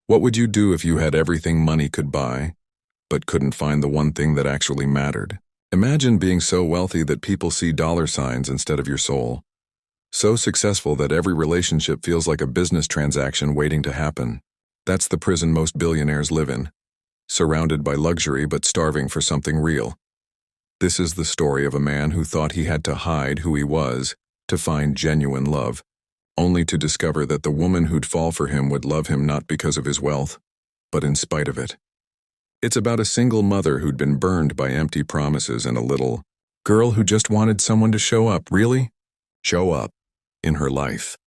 What would you do if you had everything money could buy, but couldn't find the one thing that actually mattered? Imagine being so wealthy that people see dollar signs instead of your soul. So successful that every relationship feels like a business transaction waiting to happen. That's the prison most billionaires live in, surrounded by luxury but starving for something real. This is the story of a man who thought he had to hide who he was to find genuine love, only to discover that the woman who'd fall for him would love him not because of his wealth, but in spite of it. It's about a single mother who'd been burned by empty promises and a little girl who just wanted someone to show up, really? Show up in her life.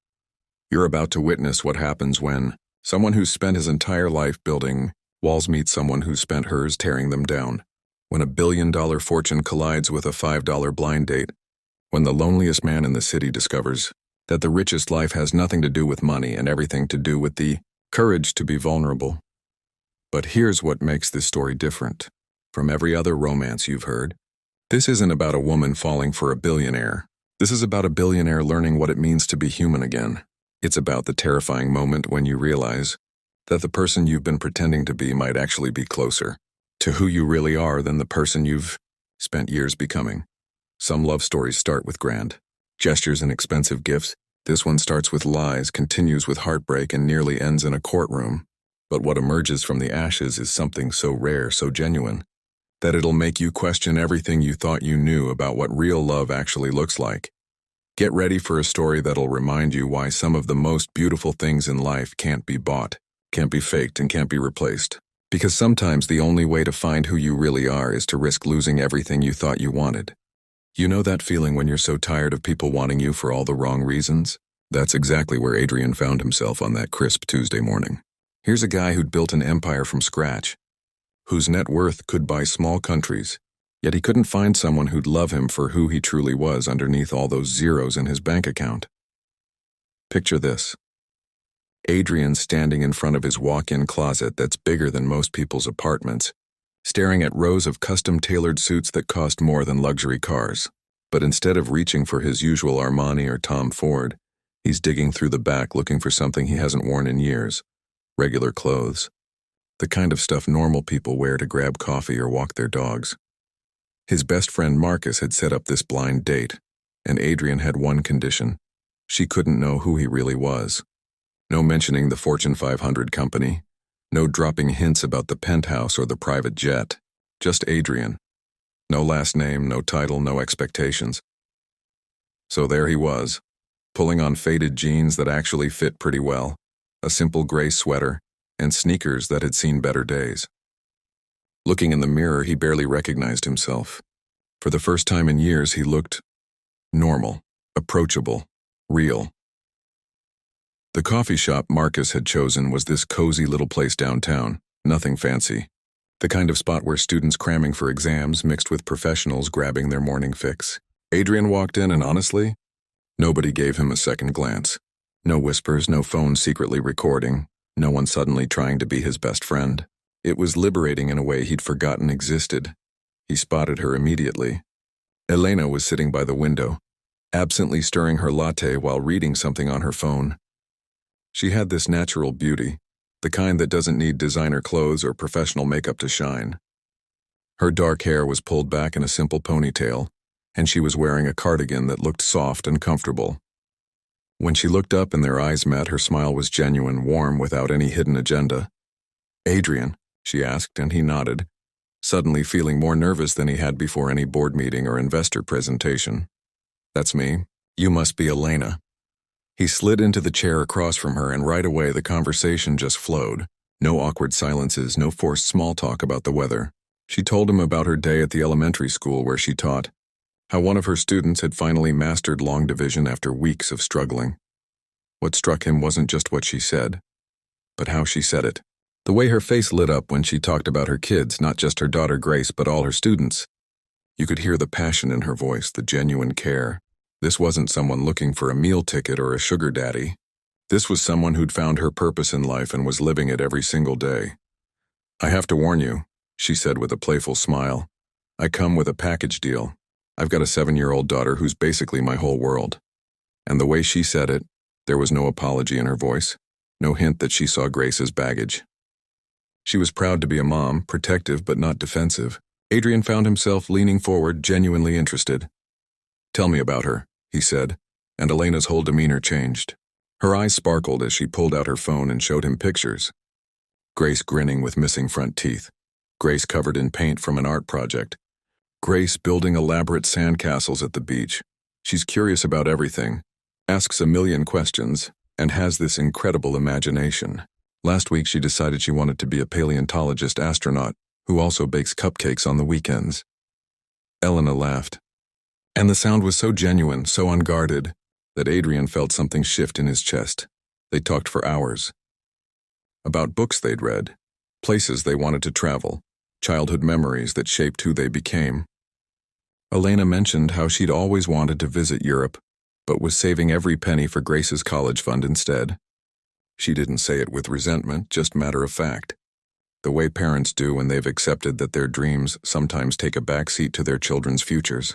You're about to witness what happens when someone who's spent his entire life building walls meets someone who's spent hers tearing them down. When a billion-dollar fortune collides with a $5 blind date. When the loneliest man in the city discovers that the richest life has nothing to do with money and everything to do with the courage to be vulnerable. But here's what makes this story different from every other romance you've heard. This isn't about a woman falling for a billionaire. This is about a billionaire learning what it means to be human again. It's about the terrifying moment when you realize that the person you've been pretending to be might actually be closer to who you really are than the person you've spent years becoming. Some love stories start with grand gestures and expensive gifts. This one starts with lies, continues with heartbreak, and nearly ends in a courtroom. But what emerges from the ashes is something so rare, so genuine, that it'll make you question everything you thought you knew about what real love actually looks like. Get ready for a story that'll remind you why some of the most beautiful things in life can't be bought, can't be faked, and can't be replaced. Because sometimes the only way to find who you really are is to risk losing everything you thought you wanted. You know that feeling when you're so tired of people wanting you for all the wrong reasons? That's exactly where Adrien found himself on that crisp Tuesday morning. Here's a guy who'd built an empire from scratch, whose net worth could buy small countries, yet he couldn't find someone who'd love him for who he truly was underneath all those zeros in his bank account. Picture this. Adrien standing in front of his walk-in closet that's bigger than most people's apartments, staring at rows of custom-tailored suits that cost more than luxury cars. But instead of reaching for his usual Armani or Tom Ford, he's digging through the back looking for something he hasn't worn in years. Regular clothes. The kind of stuff normal people wear to grab coffee or walk their dogs. His best friend Marcus had set up this blind date, and Adrien had one condition. She couldn't know who he really was. No mentioning the Fortune 500 company. No dropping hints about the penthouse or the private jet. Just Adrien. No last name, no title, no expectations. So there he was, pulling on faded jeans that actually fit pretty well, a simple gray sweater, and sneakers that had seen better days. Looking in the mirror, he barely recognized himself. For the first time in years, he looked normal, approachable, real. The coffee shop Marcus had chosen was this cozy little place downtown, nothing fancy. The kind of spot where students cramming for exams mixed with professionals grabbing their morning fix. Adrien walked in and honestly, nobody gave him a second glance. No whispers, no phone secretly recording, no one suddenly trying to be his best friend. It was liberating in a way he'd forgotten existed. He spotted her immediately. Elena was sitting by the window, absently stirring her latte while reading something on her phone. She had this natural beauty, the kind that doesn't need designer clothes or professional makeup to shine. Her dark hair was pulled back in a simple ponytail, and she was wearing a cardigan that looked soft and comfortable. When she looked up and their eyes met, her smile was genuine, warm, without any hidden agenda. "Adrien?" she asked, and he nodded, suddenly feeling more nervous than he had before any board meeting or investor presentation. "That's me. You must be Elena." He slid into the chair across from her, and right away the conversation just flowed. No awkward silences, no forced small talk about the weather. She told him about her day at the elementary school where she taught, how one of her students had finally mastered long division after weeks of struggling. What struck him wasn't just what she said, but how she said it. The way her face lit up when she talked about her kids, not just her daughter Grace, but all her students. You could hear the passion in her voice, the genuine care. This wasn't someone looking for a meal ticket or a sugar daddy. This was someone who'd found her purpose in life and was living it every single day. "I have to warn you," she said with a playful smile. "I come with a package deal. I've got a 7-year-old daughter who's basically my whole world." And the way she said it, there was no apology in her voice, no hint that she saw Grace as baggage. She was proud to be a mom, protective but not defensive. Adrien found himself leaning forward, genuinely interested. "Tell me about her," he said, and Elena's whole demeanor changed. Her eyes sparkled as she pulled out her phone and showed him pictures. Grace grinning with missing front teeth. Grace covered in paint from an art project. Grace building elaborate sandcastles at the beach. She's curious about everything, asks a million questions, and has this incredible imagination. Last week she decided she wanted to be a paleontologist astronaut who also bakes cupcakes on the weekends. Elena laughed. And the sound was so genuine, so unguarded, that Adrien felt something shift in his chest. They talked for hours. About books they'd read, places they wanted to travel, childhood memories that shaped who they became. Elena mentioned how she'd always wanted to visit Europe, but was saving every penny for Grace's college fund instead. She didn't say it with resentment, just matter of fact. The way parents do when they've accepted that their dreams sometimes take a backseat to their children's futures.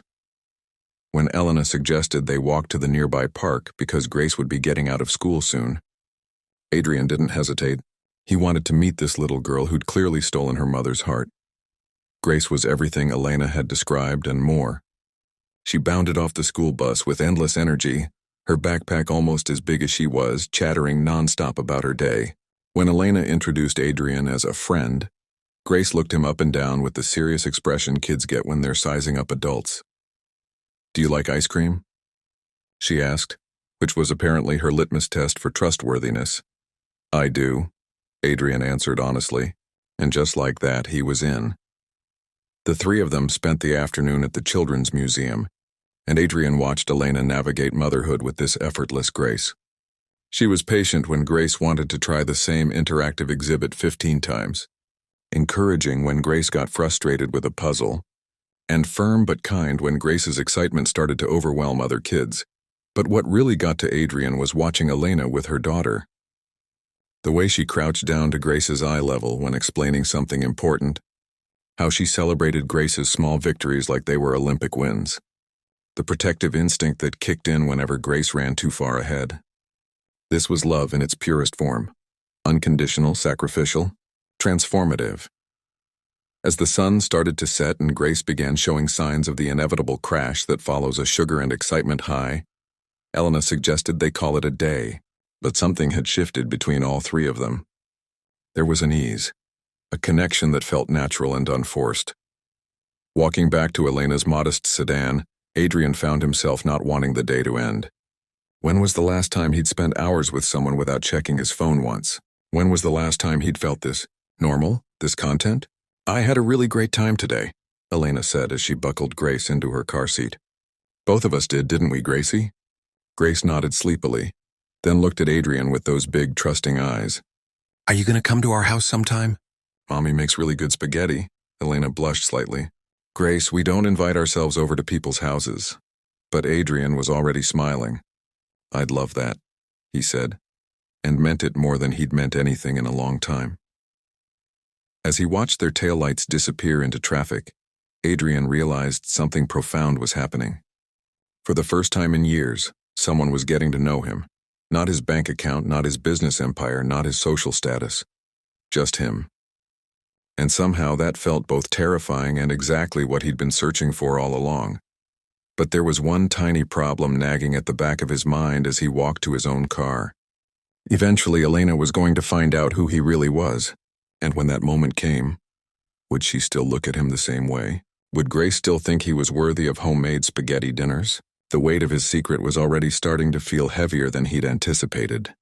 When Elena suggested they walk to the nearby park because Grace would be getting out of school soon, Adrien didn't hesitate. He wanted to meet this little girl who'd clearly stolen her mother's heart. Grace was everything Elena had described and more. She bounded off the school bus with endless energy, her backpack almost as big as she was, chattering nonstop about her day. When Elena introduced Adrien as a friend, Grace looked him up and down with the serious expression kids get when they're sizing up adults. "Do you like ice cream?" she asked, which was apparently her litmus test for trustworthiness. "I do," Adrien answered honestly, and just like that, he was in. The three of them spent the afternoon at the Children's Museum, and Adrien watched Elena navigate motherhood with this effortless grace. She was patient when Grace wanted to try the same interactive exhibit 15 times, encouraging when Grace got frustrated with a puzzle, and firm but kind when Grace's excitement started to overwhelm other kids. But what really got to Adrien was watching Elena with her daughter. The way she crouched down to Grace's eye level when explaining something important, how she celebrated Grace's small victories like they were Olympic wins, the protective instinct that kicked in whenever Grace ran too far ahead. This was love in its purest form, unconditional, sacrificial, transformative. As the sun started to set and Grace began showing signs of the inevitable crash that follows a sugar and excitement high, Elena suggested they call it a day, but something had shifted between all three of them. There was an ease, a connection that felt natural and unforced. Walking back to Elena's modest sedan, Adrien found himself not wanting the day to end. When was the last time he'd spent hours with someone without checking his phone once? When was the last time he'd felt this normal, this content? "I had a really great time today," Elena said as she buckled Grace into her car seat. "Both of us did, didn't we, Gracie?" Grace nodded sleepily, then looked at Adrien with those big, trusting eyes. "Are you going to come to our house sometime?" "Mommy makes really good spaghetti." Elena blushed slightly. "Grace, we don't invite ourselves over to people's houses." But Adrien was already smiling. "I'd love that," he said, and meant it more than he'd meant anything in a long time. As he watched their taillights disappear into traffic, Adrien realized something profound was happening. For the first time in years, someone was getting to know him. Not his bank account, not his business empire, not his social status. Just him. And somehow that felt both terrifying and exactly what he'd been searching for all along. But there was one tiny problem nagging at the back of his mind as he walked to his own car. Eventually, Elena was going to find out who he really was. And when that moment came, would she still look at him the same way? Would Grace still think he was worthy of homemade spaghetti dinners? The weight of his secret was already starting to feel heavier than he'd anticipated.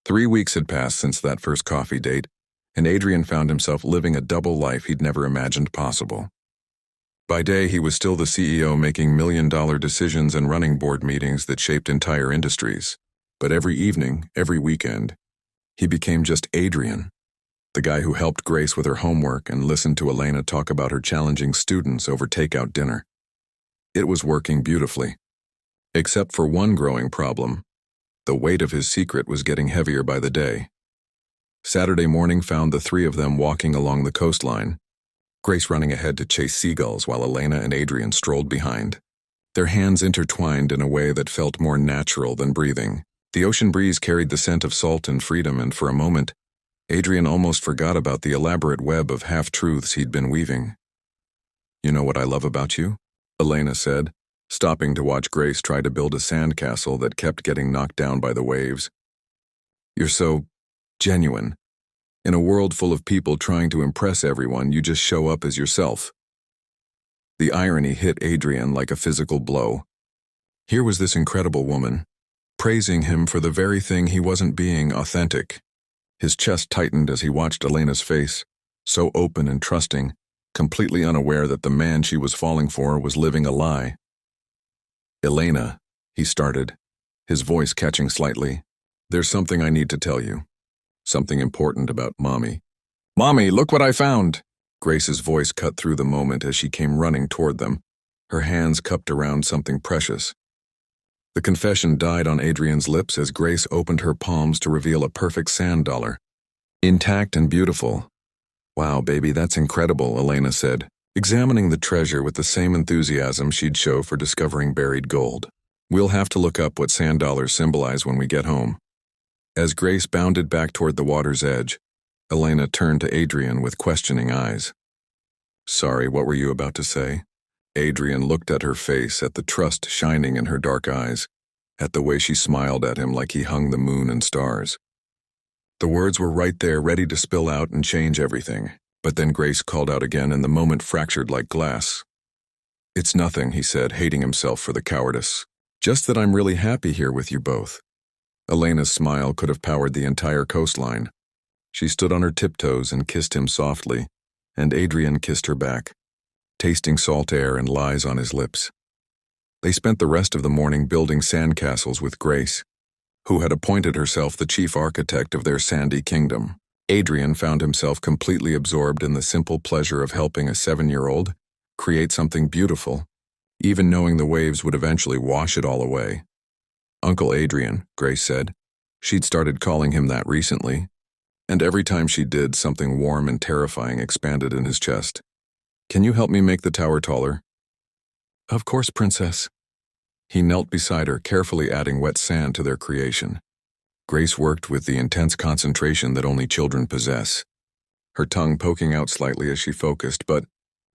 3 weeks had passed since that first coffee date, and Adrien found himself living a double life he'd never imagined possible. By day, he was still the CEO making million-dollar decisions and running board meetings that shaped entire industries. But every evening, every weekend, he became just Adrien, the guy who helped Grace with her homework and listened to Elena talk about her challenging students over takeout dinner. It was working beautifully. Except for one growing problem. The weight of his secret was getting heavier by the day. Saturday morning found the three of them walking along the coastline, Grace running ahead to chase seagulls while Elena and Adrien strolled behind. Their hands intertwined in a way that felt more natural than breathing. The ocean breeze carried the scent of salt and freedom, and for a moment, Adrien almost forgot about the elaborate web of half-truths he'd been weaving. "You know what I love about you?" Elena said, stopping to watch Grace try to build a sandcastle that kept getting knocked down by the waves. "You're so genuine. In a world full of people trying to impress everyone, you just show up as yourself." The irony hit Adrien like a physical blow. Here was this incredible woman, praising him for the very thing he wasn't being: authentic. His chest tightened as he watched Elena's face, so open and trusting, completely unaware that the man she was falling for was living a lie. "Elena," he started, his voice catching slightly, "there's something I need to tell you. Something important about Mommy." "Mommy, look what I found!" Grace's voice cut through the moment as she came running toward them, her hands cupped around something precious. The confession died on Adrien's lips as Grace opened her palms to reveal a perfect sand dollar. Intact and beautiful. "Wow, baby, that's incredible," Elena said, examining the treasure with the same enthusiasm she'd show for discovering buried gold. "We'll have to look up what sand dollars symbolize when we get home." As Grace bounded back toward the water's edge, Elena turned to Adrien with questioning eyes. "Sorry, what were you about to say?" Adrien looked at her face, at the trust shining in her dark eyes, at the way she smiled at him like he hung the moon and stars. The words were right there, ready to spill out and change everything, but then Grace called out again and the moment fractured like glass. "It's nothing," he said, hating himself for the cowardice. "Just that I'm really happy here with you both." Elena's smile could have powered the entire coastline. She stood on her tiptoes and kissed him softly, and Adrien kissed her back, tasting salt air and lies on his lips. They spent the rest of the morning building sandcastles with Grace, who had appointed herself the chief architect of their sandy kingdom. Adrien found himself completely absorbed in the simple pleasure of helping a 7-year-old create something beautiful, even knowing the waves would eventually wash it all away. "Uncle Adrien," Grace said. She'd started calling him that recently, and every time she did, something warm and terrifying expanded in his chest. "Can you help me make the tower taller?" "Of course, Princess." He knelt beside her, carefully adding wet sand to their creation. Grace worked with the intense concentration that only children possess, her tongue poking out slightly as she focused, but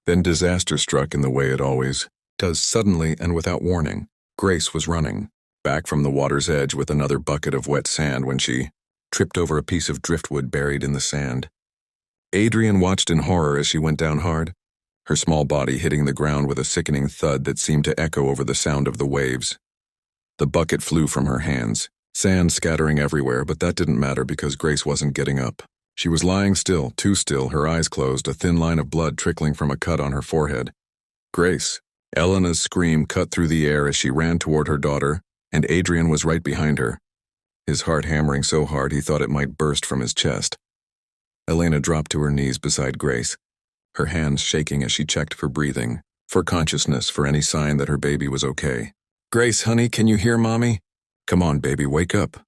then disaster struck in the way it always does. Suddenly and without warning, Grace was running back from the water's edge with another bucket of wet sand when she tripped over a piece of driftwood buried in the sand. Adrien watched in horror as she went down hard, her small body hitting the ground with a sickening thud that seemed to echo over the sound of the waves. The bucket flew from her hands, sand scattering everywhere, but that didn't matter because Grace wasn't getting up. She was lying still, too still, her eyes closed, a thin line of blood trickling from a cut on her forehead. "Grace!" Elena's scream cut through the air as she ran toward her daughter, and Adrien was right behind her, his heart hammering so hard he thought it might burst from his chest. Elena dropped to her knees beside Grace, her hands shaking as she checked for breathing, for consciousness, for any sign that her baby was okay. "Grace, honey, can you hear Mommy? Come on, baby, wake up."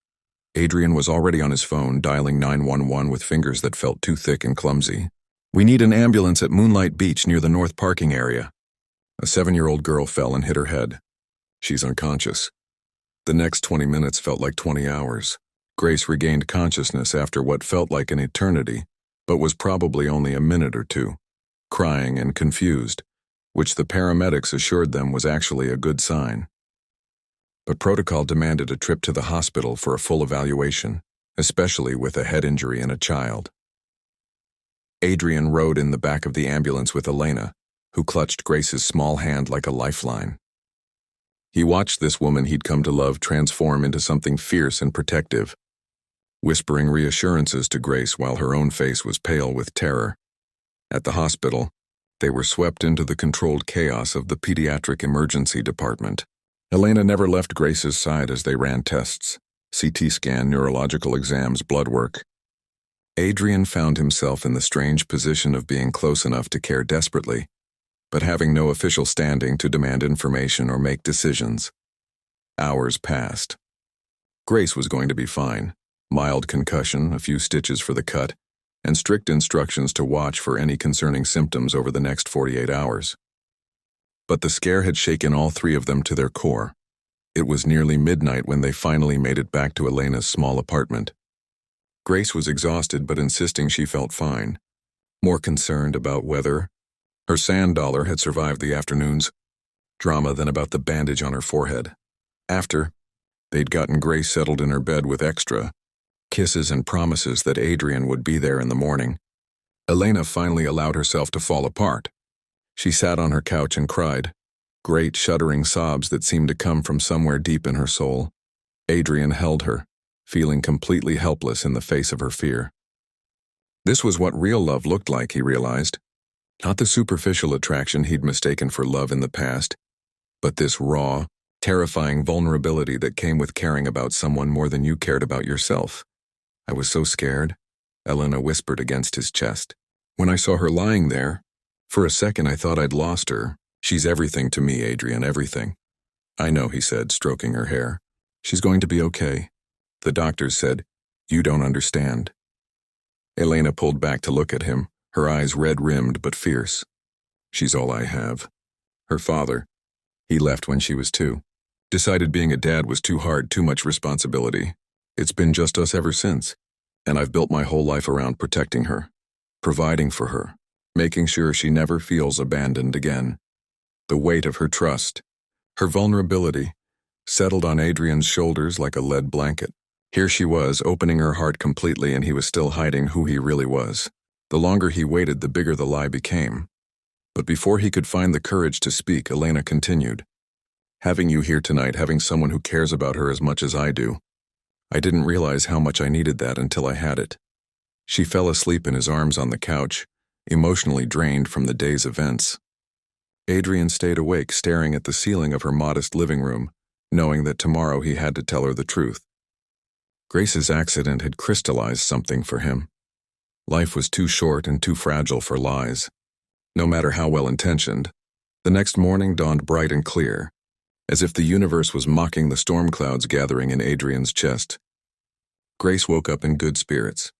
Adrien was already on his phone, dialing 911 with fingers that felt too thick and clumsy. "We need an ambulance at Moonlight Beach near the north parking area." A 7-year-old girl fell and hit her head. She's unconscious. The next 20 minutes felt like 20 hours. Grace regained consciousness after what felt like an eternity, but was probably only a minute or two, crying and confused, which the paramedics assured them was actually a good sign. But protocol demanded a trip to the hospital for a full evaluation, especially with a head injury in a child. Adrien rode in the back of the ambulance with Elena, who clutched Grace's small hand like a lifeline. He watched this woman he'd come to love transform into something fierce and protective, whispering reassurances to Grace while her own face was pale with terror. At the hospital, they were swept into the controlled chaos of the pediatric emergency department. Elena never left Grace's side as they ran tests, CT scan, neurological exams, blood work. Adrien found himself in the strange position of being close enough to care desperately, but having no official standing to demand information or make decisions. Hours passed. Grace was going to be fine. Mild concussion, a few stitches for the cut, and strict instructions to watch for any concerning symptoms over the next 48 hours. But the scare had shaken all three of them to their core. It was nearly midnight when they finally made it back to Elena's small apartment. Grace was exhausted but insisting she felt fine, more concerned about whether her sand dollar had survived the afternoon's drama than about the bandage on her forehead. After they'd gotten Grace settled in her bed with extra kisses and promises that Adrien would be there in the morning, Elena finally allowed herself to fall apart. She sat on her couch and cried, great shuddering sobs that seemed to come from somewhere deep in her soul. Adrien held her, feeling completely helpless in the face of her fear. This was what real love looked like, he realized. Not the superficial attraction he'd mistaken for love in the past, but this raw, terrifying vulnerability that came with caring about someone more than you cared about yourself. I was so scared, Elena whispered against his chest. When I saw her lying there, for a second I thought I'd lost her. She's everything to me, Adrien, everything. I know, he said, stroking her hair. She's going to be okay. The doctors said, you don't understand. Elena pulled back to look at him, her eyes red-rimmed but fierce. She's all I have. Her father, he left when she was 2. Decided being a dad was too hard, too much responsibility. It's been just us ever since, and I've built my whole life around protecting her, providing for her, making sure she never feels abandoned again. The weight of her trust, her vulnerability, settled on Adrien's shoulders like a lead blanket. Here she was, opening her heart completely, and he was still hiding who he really was. The longer he waited, the bigger the lie became. But before he could find the courage to speak, Elena continued. Having you here tonight, having someone who cares about her as much as I do, I didn't realize how much I needed that until I had it. She fell asleep in his arms on the couch, emotionally drained from the day's events. Adrien stayed awake, staring at the ceiling of her modest living room, knowing that tomorrow he had to tell her the truth. Grace's accident had crystallized something for him. Life was too short and too fragile for lies. No matter how well-intentioned, the next morning dawned bright and clear, as if the universe was mocking the storm clouds gathering in Adrien's chest. Grace woke up in good spirits,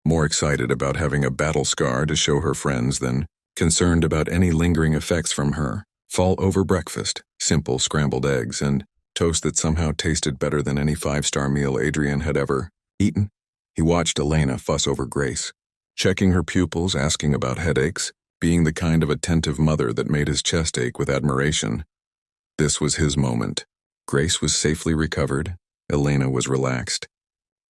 more excited about having a battle scar to show her friends than concerned about any lingering effects from her fall-over breakfast, simple scrambled eggs, and toast that somehow tasted better than any 5-star meal Adrien had ever eaten. He watched Elena fuss over Grace, checking her pupils, asking about headaches, being the kind of attentive mother that made his chest ache with admiration. This was his moment. Grace was safely recovered, Elena was relaxed,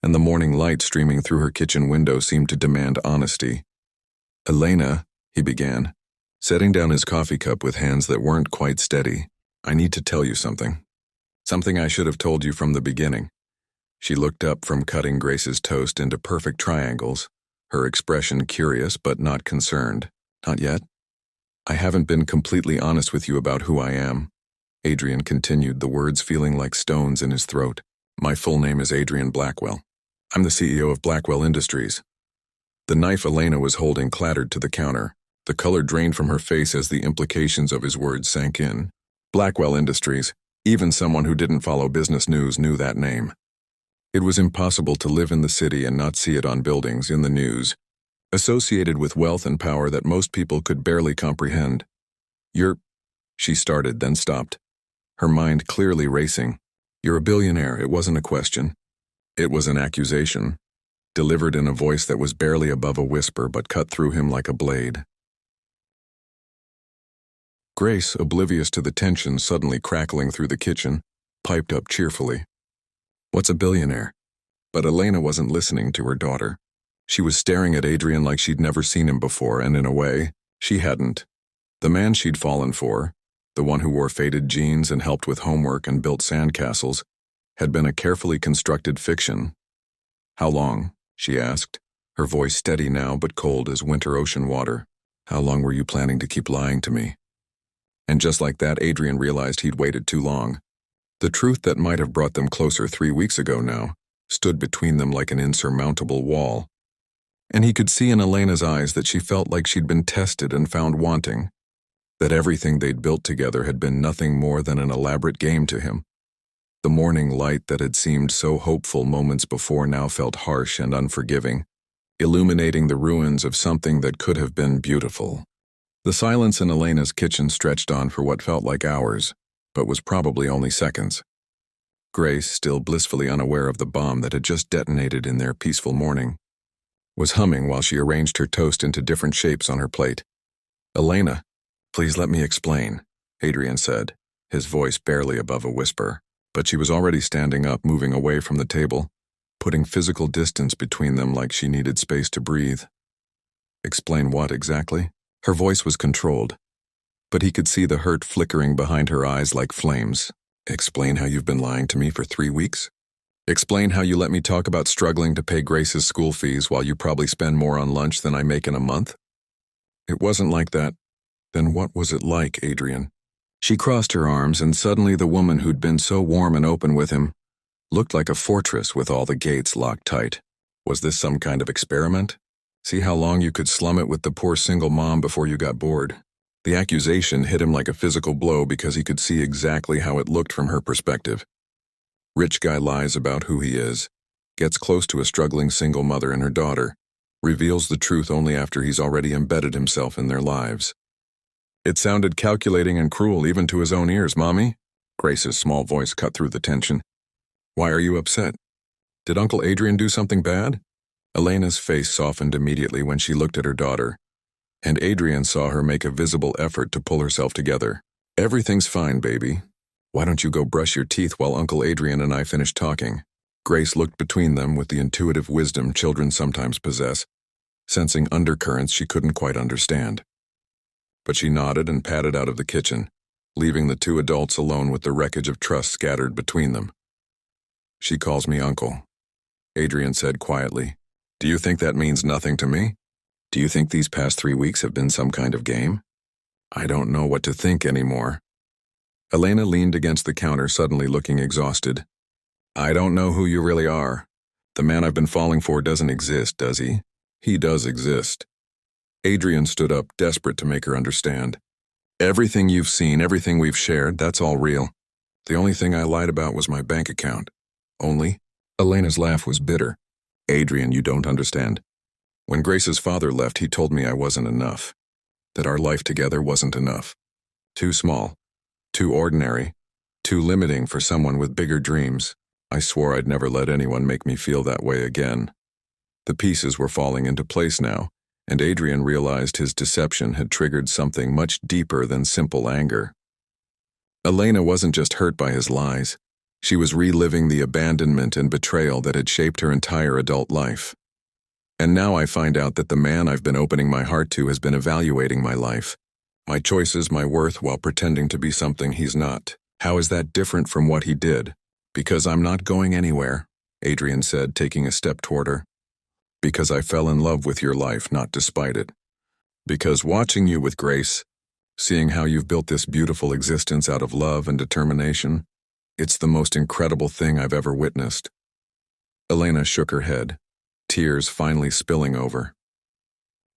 and the morning light streaming through her kitchen window seemed to demand honesty. Elena, he began, setting down his coffee cup with hands that weren't quite steady. I need to tell you something. Something I should have told you from the beginning. She looked up from cutting Grace's toast into perfect triangles, her expression curious but not concerned. Not yet. I haven't been completely honest with you about who I am. Adrien continued, the words feeling like stones in his throat. My full name is Adrien Blackwell. I'm the CEO of Blackwell Industries. The knife Elena was holding clattered to the counter. The color drained from her face as the implications of his words sank in. Blackwell Industries. Even someone who didn't follow business news knew that name. It was impossible to live in the city and not see it on buildings, in the news, associated with wealth and power that most people could barely comprehend. She started, then stopped, her mind clearly racing. You're a billionaire. It wasn't a question. It was an accusation, delivered in a voice that was barely above a whisper but cut through him like a blade. Grace, oblivious to the tension suddenly crackling through the kitchen, piped up cheerfully. What's a billionaire? But Elena wasn't listening to her daughter. She was staring at Adrien like she'd never seen him before, and in a way, she hadn't. The man she'd fallen for, the one who wore faded jeans and helped with homework and built sandcastles, had been a carefully constructed fiction. How long? She asked, her voice steady now but cold as winter ocean water. How long were you planning to keep lying to me? And just like that, Adrien realized he'd waited too long. The truth that might have brought them closer 3 weeks ago now stood between them like an insurmountable wall. And he could see in Elena's eyes that she felt like she'd been tested and found wanting, that everything they'd built together had been nothing more than an elaborate game to him. The morning light that had seemed so hopeful moments before now felt harsh and unforgiving, illuminating the ruins of something that could have been beautiful. The silence in Elena's kitchen stretched on for what felt like hours, but was probably only seconds. Grace, still blissfully unaware of the bomb that had just detonated in their peaceful morning, was humming while she arranged her toast into different shapes on her plate. "Elena, please let me explain," Adrien said, his voice barely above a whisper. But she was already standing up, moving away from the table, putting physical distance between them like she needed space to breathe. "Explain what exactly?" Her voice was controlled, but he could see the hurt flickering behind her eyes like flames. "Explain how you've been lying to me for 3 weeks? Explain how you let me talk about struggling to pay Grace's school fees while you probably spend more on lunch than I make in a month?" "It wasn't like that." "Then what was it like, Adrien?" She crossed her arms, and suddenly the woman who'd been so warm and open with him looked like a fortress with all the gates locked tight. Was this some kind of experiment? See how long you could slum it with the poor single mom before you got bored. The accusation hit him like a physical blow because he could see exactly how it looked from her perspective. Rich guy lies about who he is, gets close to a struggling single mother and her daughter, reveals the truth only after he's already embedded himself in their lives. It sounded calculating and cruel even to his own ears, Mommy. Grace's small voice cut through the tension. "Why are you upset? Did Uncle Adrien do something bad?" Elena's face softened immediately when she looked at her daughter, and Adrien saw her make a visible effort to pull herself together. "Everything's fine, baby. Why don't you go brush your teeth while Uncle Adrien and I finish talking?" Grace looked between them with the intuitive wisdom children sometimes possess, sensing undercurrents she couldn't quite understand. But she nodded and padded out of the kitchen, leaving the two adults alone with the wreckage of trust scattered between them. "She calls me Uncle," Adrien said quietly. "Do you think that means nothing to me? Do you think these past 3 weeks have been some kind of game? I don't know what to think anymore." Elena leaned against the counter, suddenly looking exhausted. "I don't know who you really are. The man I've been falling for doesn't exist, does he?" "He does exist." Adrien stood up, desperate to make her understand. "Everything you've seen, everything we've shared, that's all real. The only thing I lied about was my bank account. Only?" Elena's laugh was bitter. "Adrien, you don't understand. When Grace's father left, he told me I wasn't enough. That our life together wasn't enough. Too small. Too ordinary. Too limiting for someone with bigger dreams. I swore I'd never let anyone make me feel that way again." The pieces were falling into place now, and Adrien realized his deception had triggered something much deeper than simple anger. Elena wasn't just hurt by his lies. She was reliving the abandonment and betrayal that had shaped her entire adult life. "And now I find out that the man I've been opening my heart to has been evaluating my life, my choices, my worth, while pretending to be something he's not. How is that different from what he did?" "Because I'm not going anywhere," Adrien said, taking a step toward her. "Because I fell in love with your life, not despite it. Because watching you with Grace, seeing how you've built this beautiful existence out of love and determination, it's the most incredible thing I've ever witnessed." Elena shook her head, tears finally spilling over.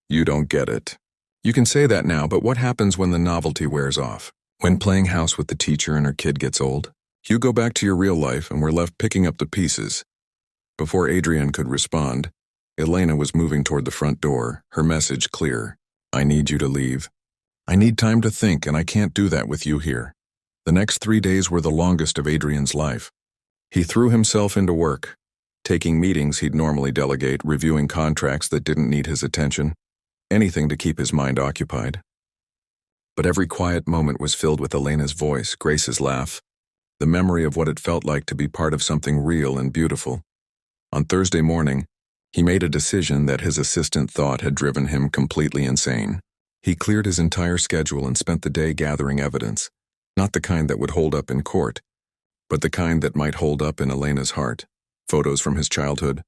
"You don't get it. You can say that now, but what happens when the novelty wears off? When playing house with the teacher and her kid gets old? You go back to your real life and we're left picking up the pieces." Before Adrien could respond, Elena was moving toward the front door, her message clear. "I need you to leave. I need time to think, and I can't do that with you here." The next 3 days were the longest of Adrien's life. He threw himself into work, taking meetings he'd normally delegate, reviewing contracts that didn't need his attention, anything to keep his mind occupied. But every quiet moment was filled with Elena's voice, Grace's laugh, the memory of what it felt like to be part of something real and beautiful. On Thursday morning, he made a decision that his assistant thought had driven him completely insane. He cleared his entire schedule and spent the day gathering evidence, not the kind that would hold up in court, but the kind that might hold up in Elena's heart. Photos from his childhood,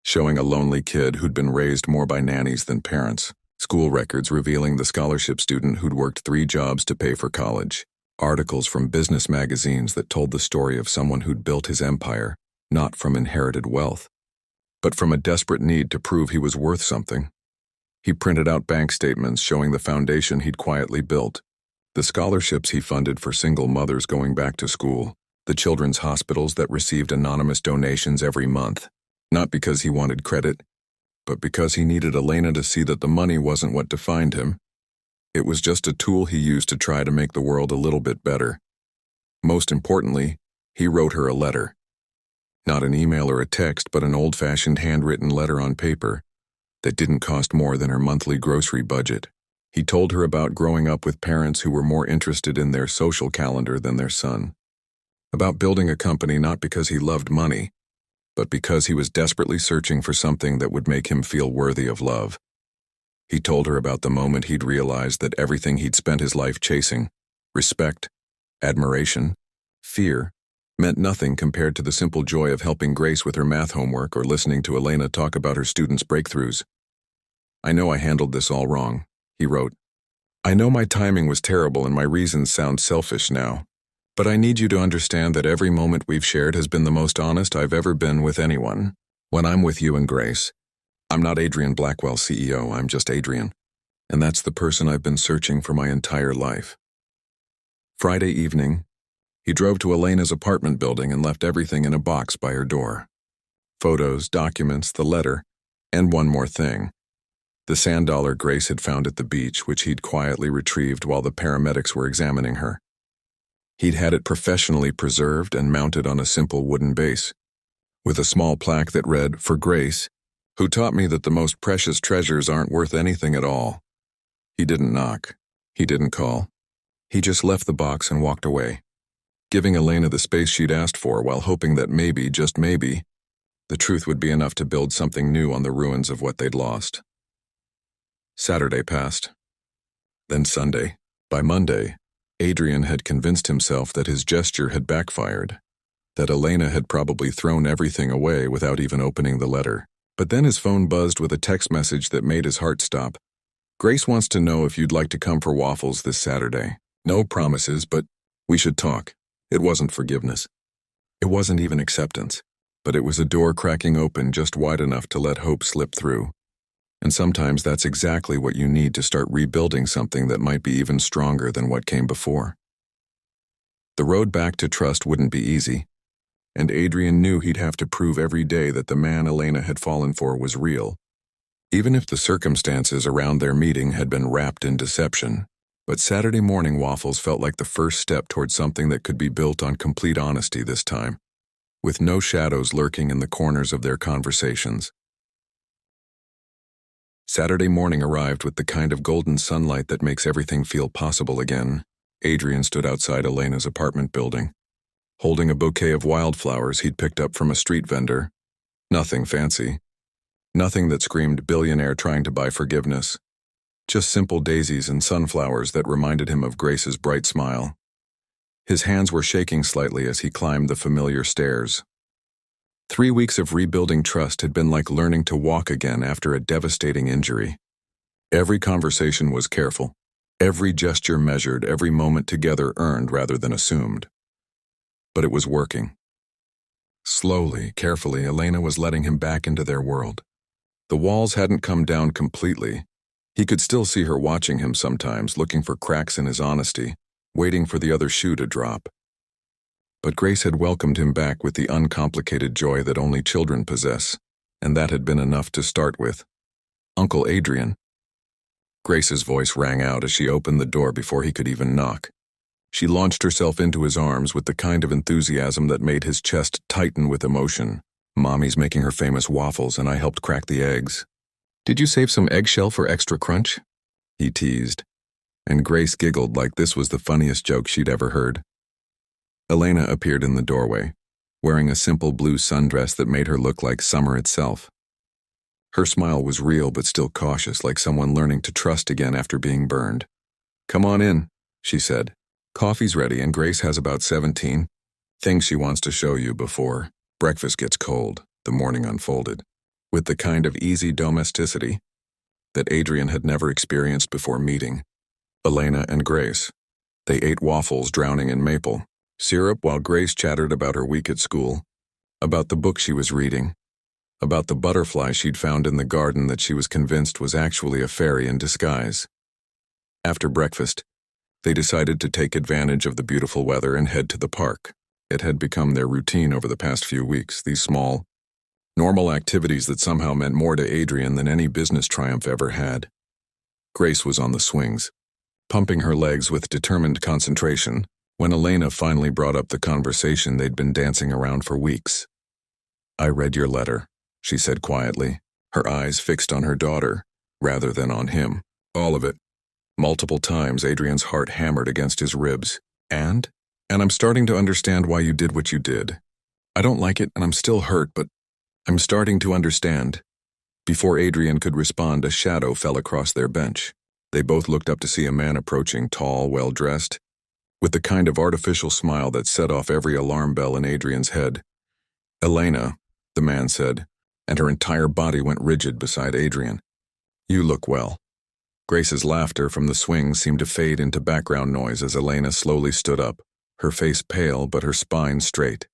showing a lonely kid who'd been raised more by nannies than parents. School records revealing the scholarship student who'd worked 3 jobs to pay for college. Articles from business magazines that told the story of someone who'd built his empire, not from inherited wealth, but from a desperate need to prove he was worth something. He printed out bank statements showing the foundation he'd quietly built, the scholarships he funded for single mothers going back to school, the children's hospitals that received anonymous donations every month, not because he wanted credit, but because he needed Elena to see that the money wasn't what defined him. It was just a tool he used to try to make the world a little bit better. Most importantly, He wrote her a letter. Not an email or a text, but an old-fashioned handwritten letter on paper that didn't cost more than her monthly grocery budget. He told her about growing up with parents who were more interested in their social calendar than their son. About building a company not because he loved money, but because he was desperately searching for something that would make him feel worthy of love. He told her about the moment he'd realized that everything he'd spent his life chasing, respect, admiration, fear, meant nothing compared to the simple joy of helping Grace with her math homework or listening to Elena talk about her students' breakthroughs. "I know I handled this all wrong," he wrote. "I know my timing was terrible and my reasons sound selfish now. But I need you to understand that every moment we've shared has been the most honest I've ever been with anyone. When I'm with you and Grace, I'm not Adrien Blackwell, CEO, I'm just Adrien. And that's the person I've been searching for my entire life." Friday evening, he drove to Elena's apartment building and left everything in a box by her door. Photos, documents, the letter, and one more thing. The sand dollar Grace had found at the beach, which he'd quietly retrieved while the paramedics were examining her. He'd had it professionally preserved and mounted on a simple wooden base, with a small plaque that read, "For Grace, who taught me that the most precious treasures aren't worth anything at all." He didn't knock. He didn't call. He just left the box and walked away, giving Elena the space she'd asked for while hoping that maybe, just maybe, the truth would be enough to build something new on the ruins of what they'd lost. Saturday passed. Then Sunday. By Monday, Adrien had convinced himself that his gesture had backfired, that Elena had probably thrown everything away without even opening the letter. But then his phone buzzed with a text message that made his heart stop. "Grace wants to know if you'd like to come for waffles this Saturday. No promises, but we should talk." It wasn't forgiveness. It wasn't even acceptance, but it was a door cracking open just wide enough to let hope slip through. And sometimes that's exactly what you need to start rebuilding something that might be even stronger than what came before. The road back to trust wouldn't be easy, and Adrien knew he'd have to prove every day that the man Elena had fallen for was real, even if the circumstances around their meeting had been wrapped in deception. But Saturday morning waffles felt like the first step toward something that could be built on complete honesty this time, with no shadows lurking in the corners of their conversations. Saturday morning arrived with the kind of golden sunlight that makes everything feel possible again. Adrien stood outside Elena's apartment building, holding a bouquet of wildflowers he'd picked up from a street vendor. Nothing fancy. Nothing that screamed billionaire trying to buy forgiveness. Just simple daisies and sunflowers that reminded him of Grace's bright smile. His hands were shaking slightly as he climbed the familiar stairs. 3 weeks of rebuilding trust had been like learning to walk again after a devastating injury. Every conversation was careful, every gesture measured, every moment together earned rather than assumed. But it was working. Slowly, carefully, Elena was letting him back into their world. The walls hadn't come down completely. He could still see her watching him sometimes, looking for cracks in his honesty, waiting for the other shoe to drop. But Grace had welcomed him back with the uncomplicated joy that only children possess, and that had been enough to start with. "Uncle Adrien." Grace's voice rang out as she opened the door before he could even knock. She launched herself into his arms with the kind of enthusiasm that made his chest tighten with emotion. "Mommy's making her famous waffles and I helped crack the eggs. Did you save some eggshell for extra crunch?" he teased, and Grace giggled like this was the funniest joke she'd ever heard. Elena appeared in the doorway, wearing a simple blue sundress that made her look like summer itself. Her smile was real but still cautious, like someone learning to trust again after being burned. "Come on in," she said. "Coffee's ready and Grace has about 17 things she wants to show you before breakfast gets cold," the morning unfolded, with the kind of easy domesticity that Adrien had never experienced before meeting Elena and Grace. They ate waffles drowning in maple syrup while Grace chattered about her week at school, about the book she was reading, about the butterfly she'd found in the garden that she was convinced was actually a fairy in disguise. After breakfast, they decided to take advantage of the beautiful weather and head to the park. It had become their routine over the past few weeks, these small, normal activities that somehow meant more to Adrien than any business triumph ever had. Grace was on the swings, pumping her legs with determined concentration, when Elena finally brought up the conversation they'd been dancing around for weeks. "I read your letter," she said quietly, her eyes fixed on her daughter, rather than on him. "All of it." Multiple times Adrien's heart hammered against his ribs. And I'm starting to understand why you did what you did. I don't like it and I'm still hurt, but I'm starting to understand." Before Adrien could respond, a shadow fell across their bench. They both looked up to see a man approaching, tall, well-dressed, with the kind of artificial smile that set off every alarm bell in Adrien's head. "Elena," the man said, and her entire body went rigid beside Adrien. "You look well." Grace's laughter from the swing seemed to fade into background noise as Elena slowly stood up, her face pale but her spine straight.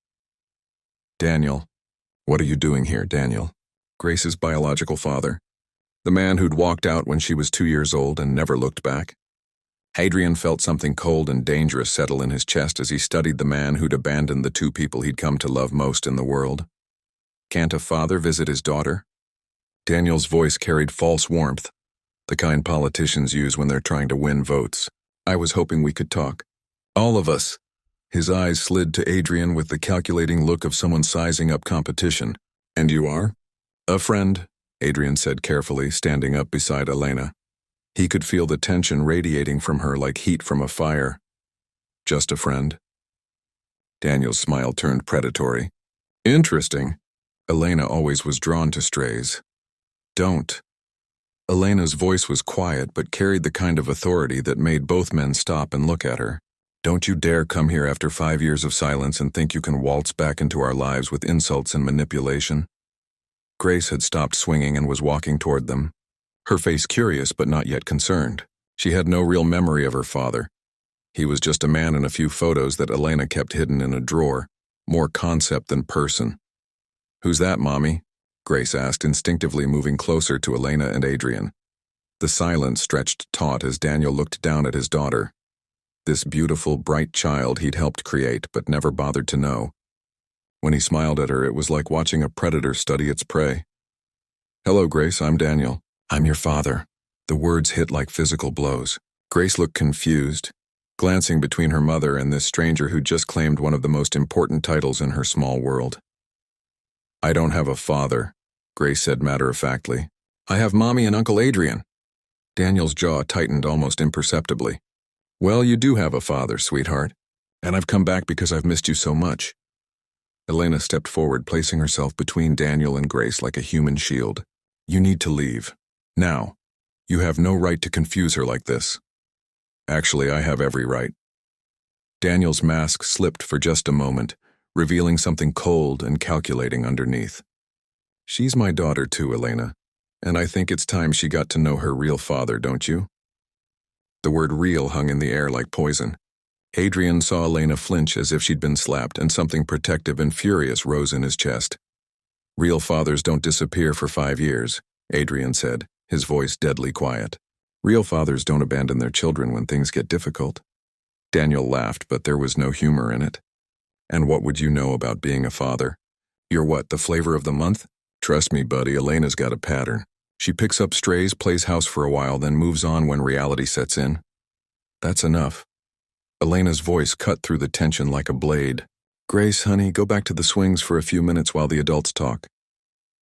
"Daniel, what are you doing here, Daniel?" Grace's biological father, the man who'd walked out when she was 2 years old and never looked back. Adrien felt something cold and dangerous settle in his chest as he studied the man who'd abandoned the two people he'd come to love most in the world. Can't a father visit his daughter? Daniel's voice carried false warmth, the kind politicians use when they're trying to win votes. "I was hoping we could talk. All of us." His eyes slid to Adrien with the calculating look of someone sizing up competition. "And you are?" "A friend," Adrien said carefully, standing up beside Elena. He could feel the tension radiating from her like heat from a fire. "Just a friend?" Daniel's smile turned predatory. "Interesting." Elena always was drawn to strays. "Don't." Elena's voice was quiet but carried the kind of authority that made both men stop and look at her. "Don't you dare come here after 5 years of silence and think you can waltz back into our lives with insults and manipulation." Grace had stopped swinging and was walking toward them, her face curious but not yet concerned. She had no real memory of her father. He was just a man in a few photos that Elena kept hidden in a drawer, more concept than person. "Who's that, Mommy?" Grace asked, instinctively moving closer to Elena and Adrien. The silence stretched taut as Daniel looked down at his daughter. This beautiful, bright child he'd helped create but never bothered to know. When he smiled at her, it was like watching a predator study its prey. "Hello, Grace, I'm Daniel." "I'm your father." The words hit like physical blows. Grace looked confused, glancing between her mother and this stranger who'd just claimed one of the most important titles in her small world. "I don't have a father," Grace said matter-of-factly. "I have Mommy and Uncle Adrien." Daniel's jaw tightened almost imperceptibly. "Well, you do have a father, sweetheart, and I've come back because I've missed you so much." Elena stepped forward, placing herself between Daniel and Grace like a human shield. "You need to leave. Now. You have no right to confuse her like this." "Actually, I have every right." Daniel's mask slipped for just a moment, revealing something cold and calculating underneath. "She's my daughter too, Elena, and I think it's time she got to know her real father, don't you?" The word real hung in the air like poison. Adrien saw Elena flinch as if she'd been slapped, and something protective and furious rose in his chest. "Real fathers don't disappear for 5 years, Adrien said, his voice deadly quiet. "Real fathers don't abandon their children when things get difficult." Daniel laughed, but there was no humor in it. "And what would you know about being a father? You're what, the flavor of the month? Trust me, buddy, Elena's got a pattern. She picks up strays, plays house for a while, then moves on when reality sets in." "That's enough." Elena's voice cut through the tension like a blade. "Grace, honey, go back to the swings for a few minutes while the adults talk."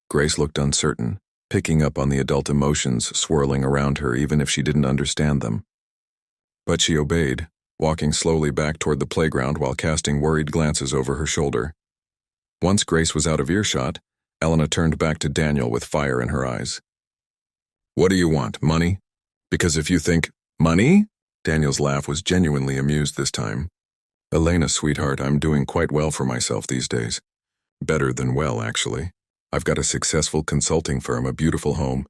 Grace looked uncertain, picking up on the adult emotions swirling around her even if she didn't understand them. But she obeyed, walking slowly back toward the playground while casting worried glances over her shoulder. Once Grace was out of earshot, Elena turned back to Daniel with fire in her eyes. "What do you want, money? Because if you think, money?" Daniel's laugh was genuinely amused this time. "Elena, sweetheart, I'm doing quite well for myself these days. Better than well, actually. I've got a successful consulting firm, a beautiful home,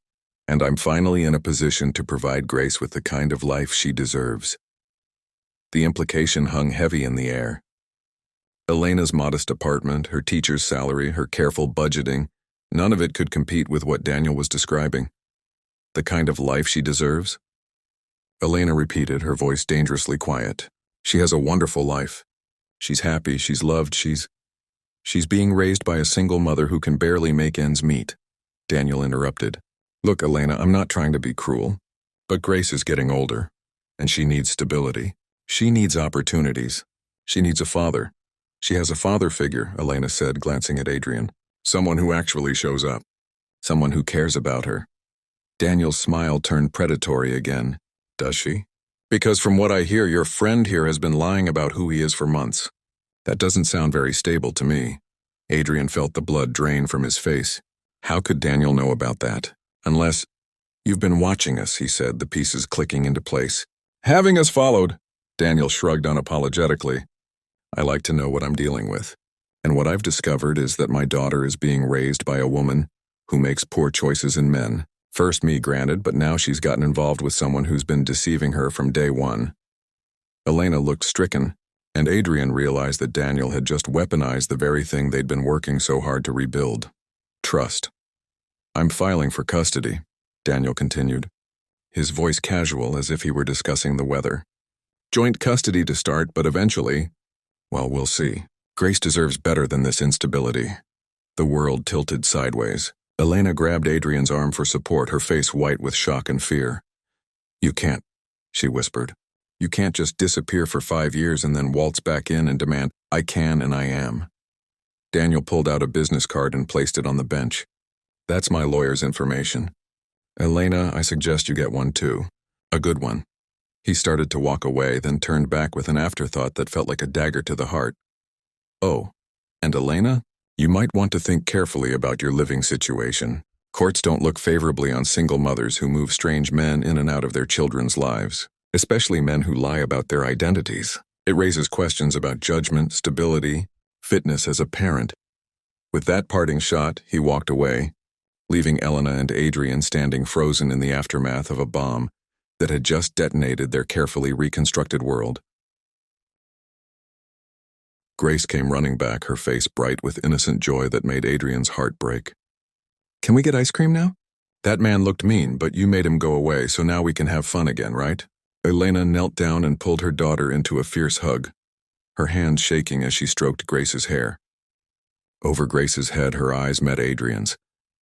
and I'm finally in a position to provide Grace with the kind of life she deserves." The implication hung heavy in the air. Elena's modest apartment, her teacher's salary, her careful budgeting, none of it could compete with what Daniel was describing. The kind of life she deserves? Elena repeated, her voice dangerously quiet. "She has a wonderful life. She's happy, she's loved, she's being raised by a single mother who can barely make ends meet." Daniel interrupted. "Look, Elena, I'm not trying to be cruel, but Grace is getting older, and she needs stability. She needs opportunities. She needs a father. She has a father figure, Elena said, glancing at Adrien. Someone who actually shows up. Someone who cares about her. Daniel's smile turned predatory again. Does she? Because from what I hear, your friend here has been lying about who he is for months. That doesn't sound very stable to me. Adrien felt the blood drain from his face. How could Daniel know about that? Unless... You've been watching us, he said, the pieces clicking into place. Having us followed. Daniel shrugged unapologetically. I like to know what I'm dealing with. And what I've discovered is that my daughter is being raised by a woman who makes poor choices in men. First me, granted, but now she's gotten involved with someone who's been deceiving her from day one. Elena looked stricken, and Adrien realized that Daniel had just weaponized the very thing they'd been working so hard to rebuild. Trust. I'm filing for custody, Daniel continued, his voice casual as if he were discussing the weather. Joint custody to start, but eventually, well, we'll see. Grace deserves better than this instability. The world tilted sideways. Elena grabbed Adrien's arm for support, her face white with shock and fear. You can't, she whispered. You can't just disappear for 5 years and then waltz back in and demand, I can and I am. Daniel pulled out a business card and placed it on the bench. That's my lawyer's information. Elena, I suggest you get one too. A good one. He started to walk away, then turned back with an afterthought that felt like a dagger to the heart. Oh, and Elena? You might want to think carefully about your living situation. Courts don't look favorably on single mothers who move strange men in and out of their children's lives, especially men who lie about their identities. It raises questions about judgment, stability, fitness as a parent. With that parting shot, he walked away, leaving Elena and Adrien standing frozen in the aftermath of a bomb that had just detonated their carefully reconstructed world. Grace came running back, her face bright with innocent joy that made Adrien's heart break. Can we get ice cream now? That man looked mean, but you made him go away, so now we can have fun again, right? Elena knelt down and pulled her daughter into a fierce hug, her hands shaking as she stroked Grace's hair. Over Grace's head, her eyes met Adrien's,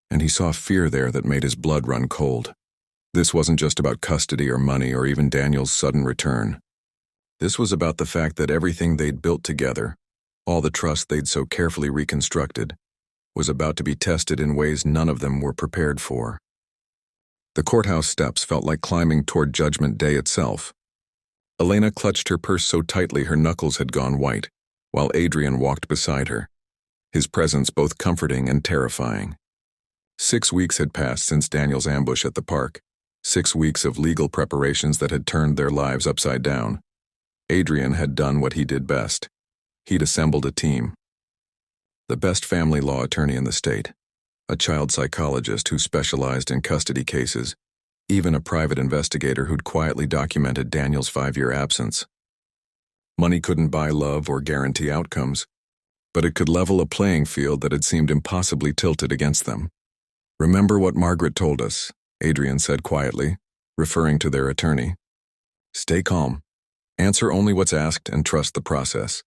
and he saw fear there that made his blood run cold. This wasn't just about custody or money or even Daniel's sudden return. This was about the fact that everything they'd built together, all the trust they'd so carefully reconstructed, was about to be tested in ways none of them were prepared for. The courthouse steps felt like climbing toward Judgment Day itself. Elena clutched her purse so tightly her knuckles had gone white, while Adrien walked beside her, his presence both comforting and terrifying. 6 weeks had passed since Daniel's ambush at the park, 6 weeks of legal preparations that had turned their lives upside down. Adrien had done what he did best. He'd assembled a team. The best family law attorney in the state, a child psychologist who specialized in custody cases, even a private investigator who'd quietly documented Daniel's 5-year absence. Money couldn't buy love or guarantee outcomes, but it could level a playing field that had seemed impossibly tilted against them. Remember what Margaret told us, Adrien said quietly, referring to their attorney. Stay calm. Answer only what's asked and trust the process.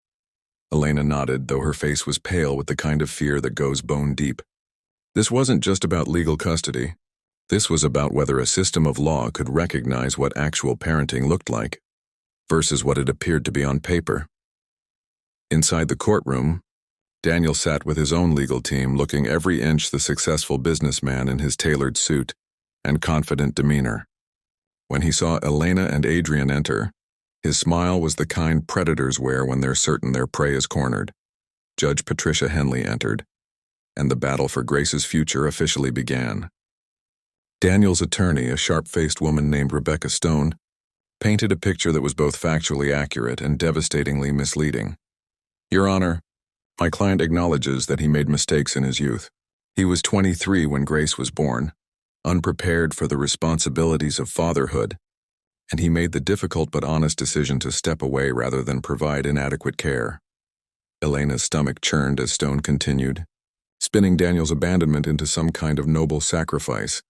Elena nodded, though her face was pale with the kind of fear that goes bone deep. This wasn't just about legal custody. This was about whether a system of law could recognize what actual parenting looked like, versus what it appeared to be on paper. Inside the courtroom, Daniel sat with his own legal team, looking every inch the successful businessman in his tailored suit and confident demeanor. When he saw Elena and Adrien enter, his smile was the kind predators wear when they're certain their prey is cornered. Judge Patricia Henley entered, and the battle for Grace's future officially began. Daniel's attorney, a sharp-faced woman named Rebecca Stone, painted a picture that was both factually accurate and devastatingly misleading. Your Honor, my client acknowledges that he made mistakes in his youth. He was 23 when Grace was born, unprepared for the responsibilities of fatherhood, and he made the difficult but honest decision to step away rather than provide inadequate care. Elena's stomach churned as Stone continued, spinning Daniel's abandonment into some kind of noble sacrifice.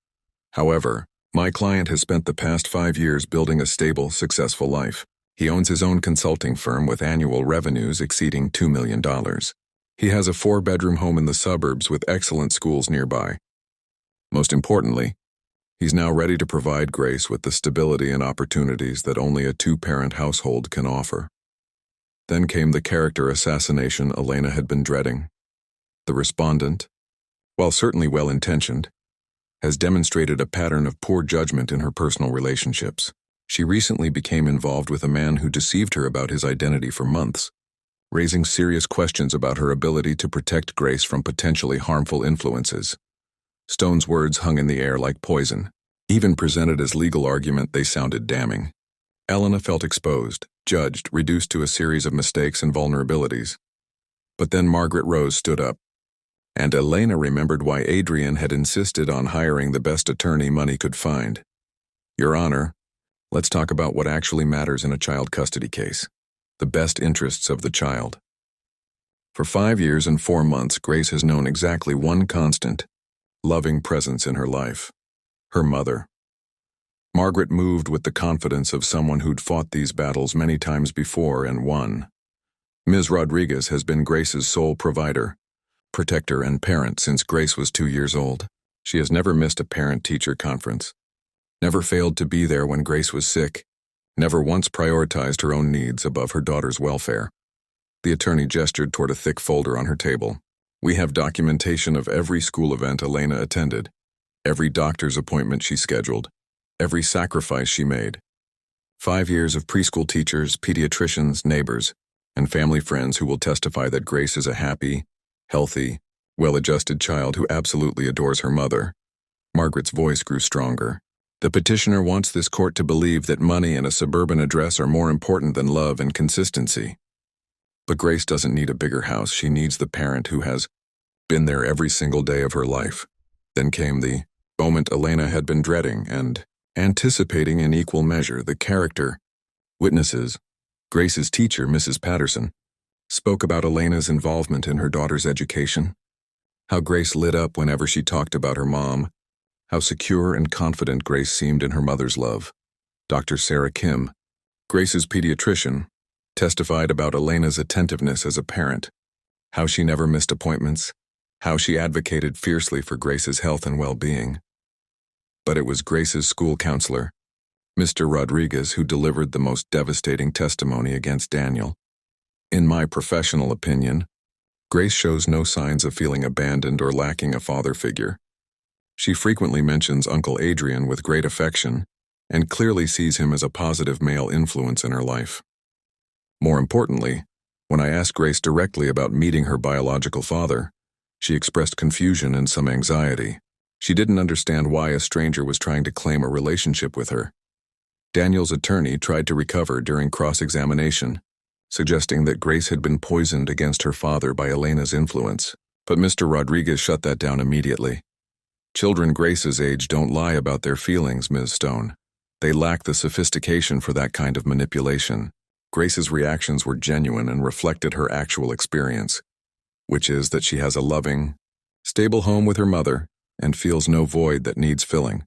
However, my client has spent the past 5 years building a stable, successful life. He owns his own consulting firm with annual revenues exceeding $2 million. He has a 4-bedroom home in the suburbs with excellent schools nearby. Most importantly, he's now ready to provide Grace with the stability and opportunities that only a 2-parent household can offer. Then came the character assassination Elena had been dreading. The respondent, while certainly well-intentioned, has demonstrated a pattern of poor judgment in her personal relationships. She recently became involved with a man who deceived her about his identity for months, raising serious questions about her ability to protect Grace from potentially harmful influences. Stone's words hung in the air like poison. Even presented as legal argument, they sounded damning. Elena felt exposed, judged, reduced to a series of mistakes and vulnerabilities. But then Margaret Rose stood up, and Elena remembered why Adrien had insisted on hiring the best attorney money could find. Your Honor, let's talk about what actually matters in a child custody case. The best interests of the child. For 5 years and 4 months, Grace has known exactly one constant, loving presence in her life. Her mother. Margaret moved with the confidence of someone who'd fought these battles many times before and won. Ms. Rodriguez has been Grace's sole provider, protector, and parent since Grace was 2 years old. She has never missed a parent-teacher conference, never failed to be there when Grace was sick, never once prioritized her own needs above her daughter's welfare. The attorney gestured toward a thick folder on her table. We have documentation of every school event Elena attended, every doctor's appointment she scheduled, every sacrifice she made. 5 years of preschool teachers, pediatricians, neighbors, and family friends who will testify that Grace is a happy, healthy, well-adjusted child who absolutely adores her mother. Margaret's voice grew stronger. The petitioner wants this court to believe that money and a suburban address are more important than love and consistency. But Grace doesn't need a bigger house. She needs the parent who has been there every single day of her life. Then came the moment Elena had been dreading and anticipating in equal measure. The character, witnesses, Grace's teacher, Mrs. Patterson, spoke about Elena's involvement in her daughter's education, how Grace lit up whenever she talked about her mom, how secure and confident Grace seemed in her mother's love. Dr. Sarah Kim, Grace's pediatrician, testified about Elena's attentiveness as a parent, how she never missed appointments, how she advocated fiercely for Grace's health and well-being. But it was Grace's school counselor, Mr. Rodriguez, who delivered the most devastating testimony against Daniel. In my professional opinion, Grace shows no signs of feeling abandoned or lacking a father figure. She frequently mentions Uncle Adrien with great affection and clearly sees him as a positive male influence in her life. More importantly, when I asked Grace directly about meeting her biological father, she expressed confusion and some anxiety. She didn't understand why a stranger was trying to claim a relationship with her. Daniel's attorney tried to recover during cross-examination, suggesting that Grace had been poisoned against her father by Elena's influence, but Mr. Rodriguez shut that down immediately. Children Grace's age don't lie about their feelings, Ms. Stone. They lack the sophistication for that kind of manipulation. Grace's reactions were genuine and reflected her actual experience, which is that she has a loving, stable home with her mother and feels no void that needs filling.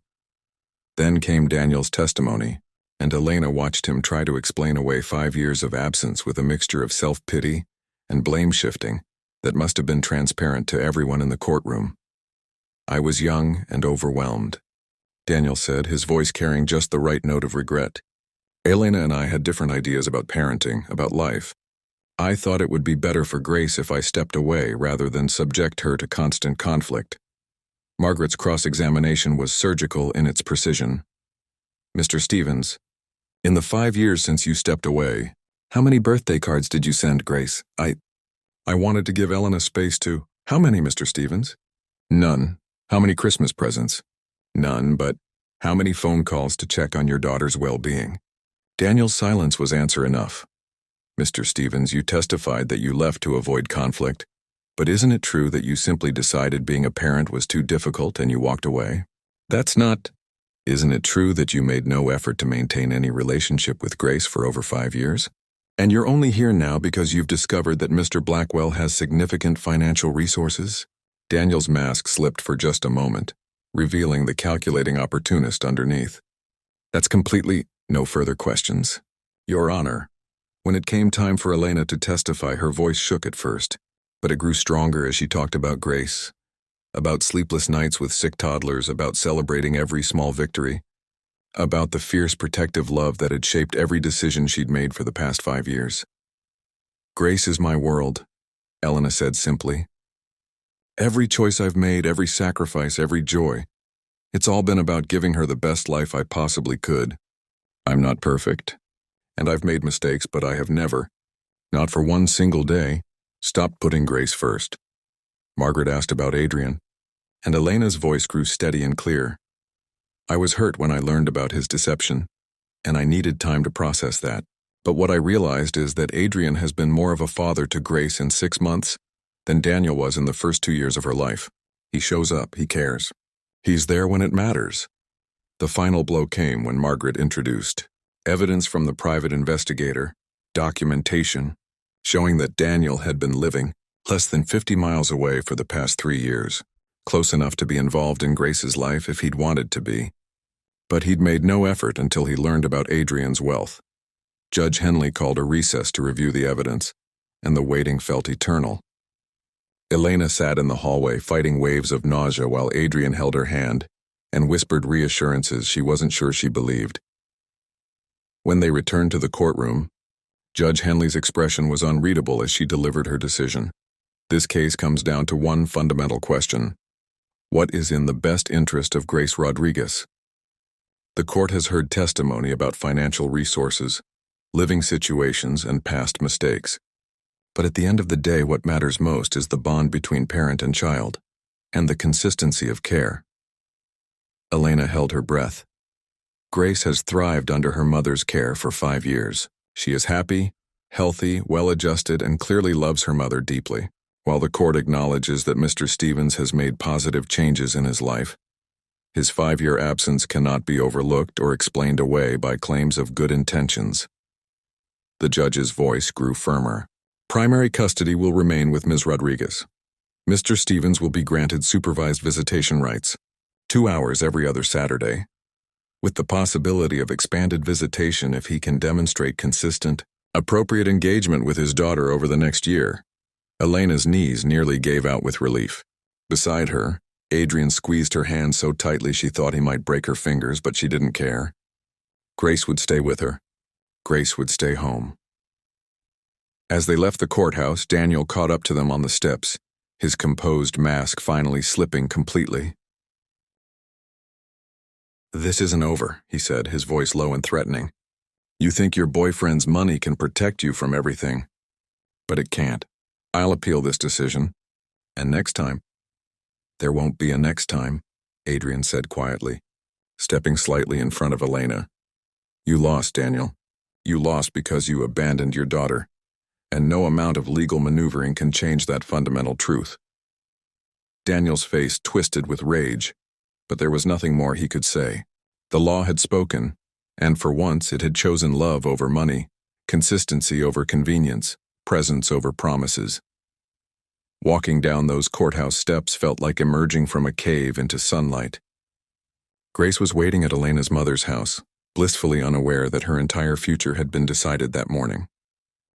Then came Daniel's testimony, and Elena watched him try to explain away 5 years of absence with a mixture of self-pity and blame-shifting that must have been transparent to everyone in the courtroom. I was young and overwhelmed, Daniel said, his voice carrying just the right note of regret. Elena and I had different ideas about parenting, about life. I thought it would be better for Grace if I stepped away rather than subject her to constant conflict. Margaret's cross-examination was surgical in its precision. Mr. Stevens, in the 5 years since you stepped away, how many birthday cards did you send Grace? I wanted to give Elena space to. How many, Mr. Stevens? None. How many Christmas presents? None, but how many phone calls to check on your daughter's well-being? Daniel's silence was answer enough. Mr. Stevens, you testified that you left to avoid conflict, but isn't it true that you simply decided being a parent was too difficult and you walked away? That's not. Isn't it true that you made no effort to maintain any relationship with Grace for over 5 years? And you're only here now because you've discovered that Mr. Blackwell has significant financial resources? Daniel's mask slipped for just a moment, revealing the calculating opportunist underneath. That's completely. No further questions. Your Honor. When it came time for Elena to testify, her voice shook at first, but it grew stronger as she talked about Grace, about sleepless nights with sick toddlers, about celebrating every small victory, about the fierce protective love that had shaped every decision she'd made for the past 5 years. Grace is my world, Elena said simply. Every choice I've made, every sacrifice, every joy, it's all been about giving her the best life I possibly could. I'm not perfect, and I've made mistakes, but I have never, not for one single day, stopped putting Grace first. Margaret asked about Adrien, and Elena's voice grew steady and clear. I was hurt when I learned about his deception, and I needed time to process that. But what I realized is that Adrien has been more of a father to Grace in 6 months than Daniel was in the first 2 years of her life. He shows up, he cares. He's there when it matters. The final blow came when Margaret introduced evidence from the private investigator, documentation, showing that Daniel had been living less than 50 miles away for the past 3 years, close enough to be involved in Grace's life if he'd wanted to be. But he'd made no effort until he learned about Adrien's wealth. Judge Henley called a recess to review the evidence, and the waiting felt eternal. Elena sat in the hallway fighting waves of nausea while Adrien held her hand and whispered reassurances she wasn't sure she believed. When they returned to the courtroom, Judge Henley's expression was unreadable as she delivered her decision. This case comes down to one fundamental question. What is in the best interest of Grace Rodriguez? The court has heard testimony about financial resources, living situations, and past mistakes. But at the end of the day, what matters most is the bond between parent and child, and the consistency of care. Elena held her breath. Grace has thrived under her mother's care for 5 years. She is happy, healthy, well-adjusted, and clearly loves her mother deeply. While the court acknowledges that Mr. Stevens has made positive changes in his life, his 5-year absence cannot be overlooked or explained away by claims of good intentions. The judge's voice grew firmer. Primary custody will remain with Ms. Rodriguez. Mr. Stevens will be granted supervised visitation rights, 2 hours every other Saturday, with the possibility of expanded visitation if he can demonstrate consistent, appropriate engagement with his daughter over the next year. Elena's knees nearly gave out with relief. Beside her, Adrien squeezed her hand so tightly she thought he might break her fingers, but she didn't care. Grace would stay with her. Grace would stay home. As they left the courthouse, Daniel caught up to them on the steps, his composed mask finally slipping completely. "This isn't over," he said, his voice low and threatening. "You think your boyfriend's money can protect you from everything, but it can't. I'll appeal this decision, and next time—" "There won't be a next time," Adrien said quietly, stepping slightly in front of Elena. "You lost, Daniel. You lost because you abandoned your daughter, and no amount of legal maneuvering can change that fundamental truth." Daniel's face twisted with rage, but there was nothing more he could say. The law had spoken, and for once it had chosen love over money, consistency over convenience, presence over promises. Walking down those courthouse steps felt like emerging from a cave into sunlight. Grace was waiting at Elena's mother's house, blissfully unaware that her entire future had been decided that morning.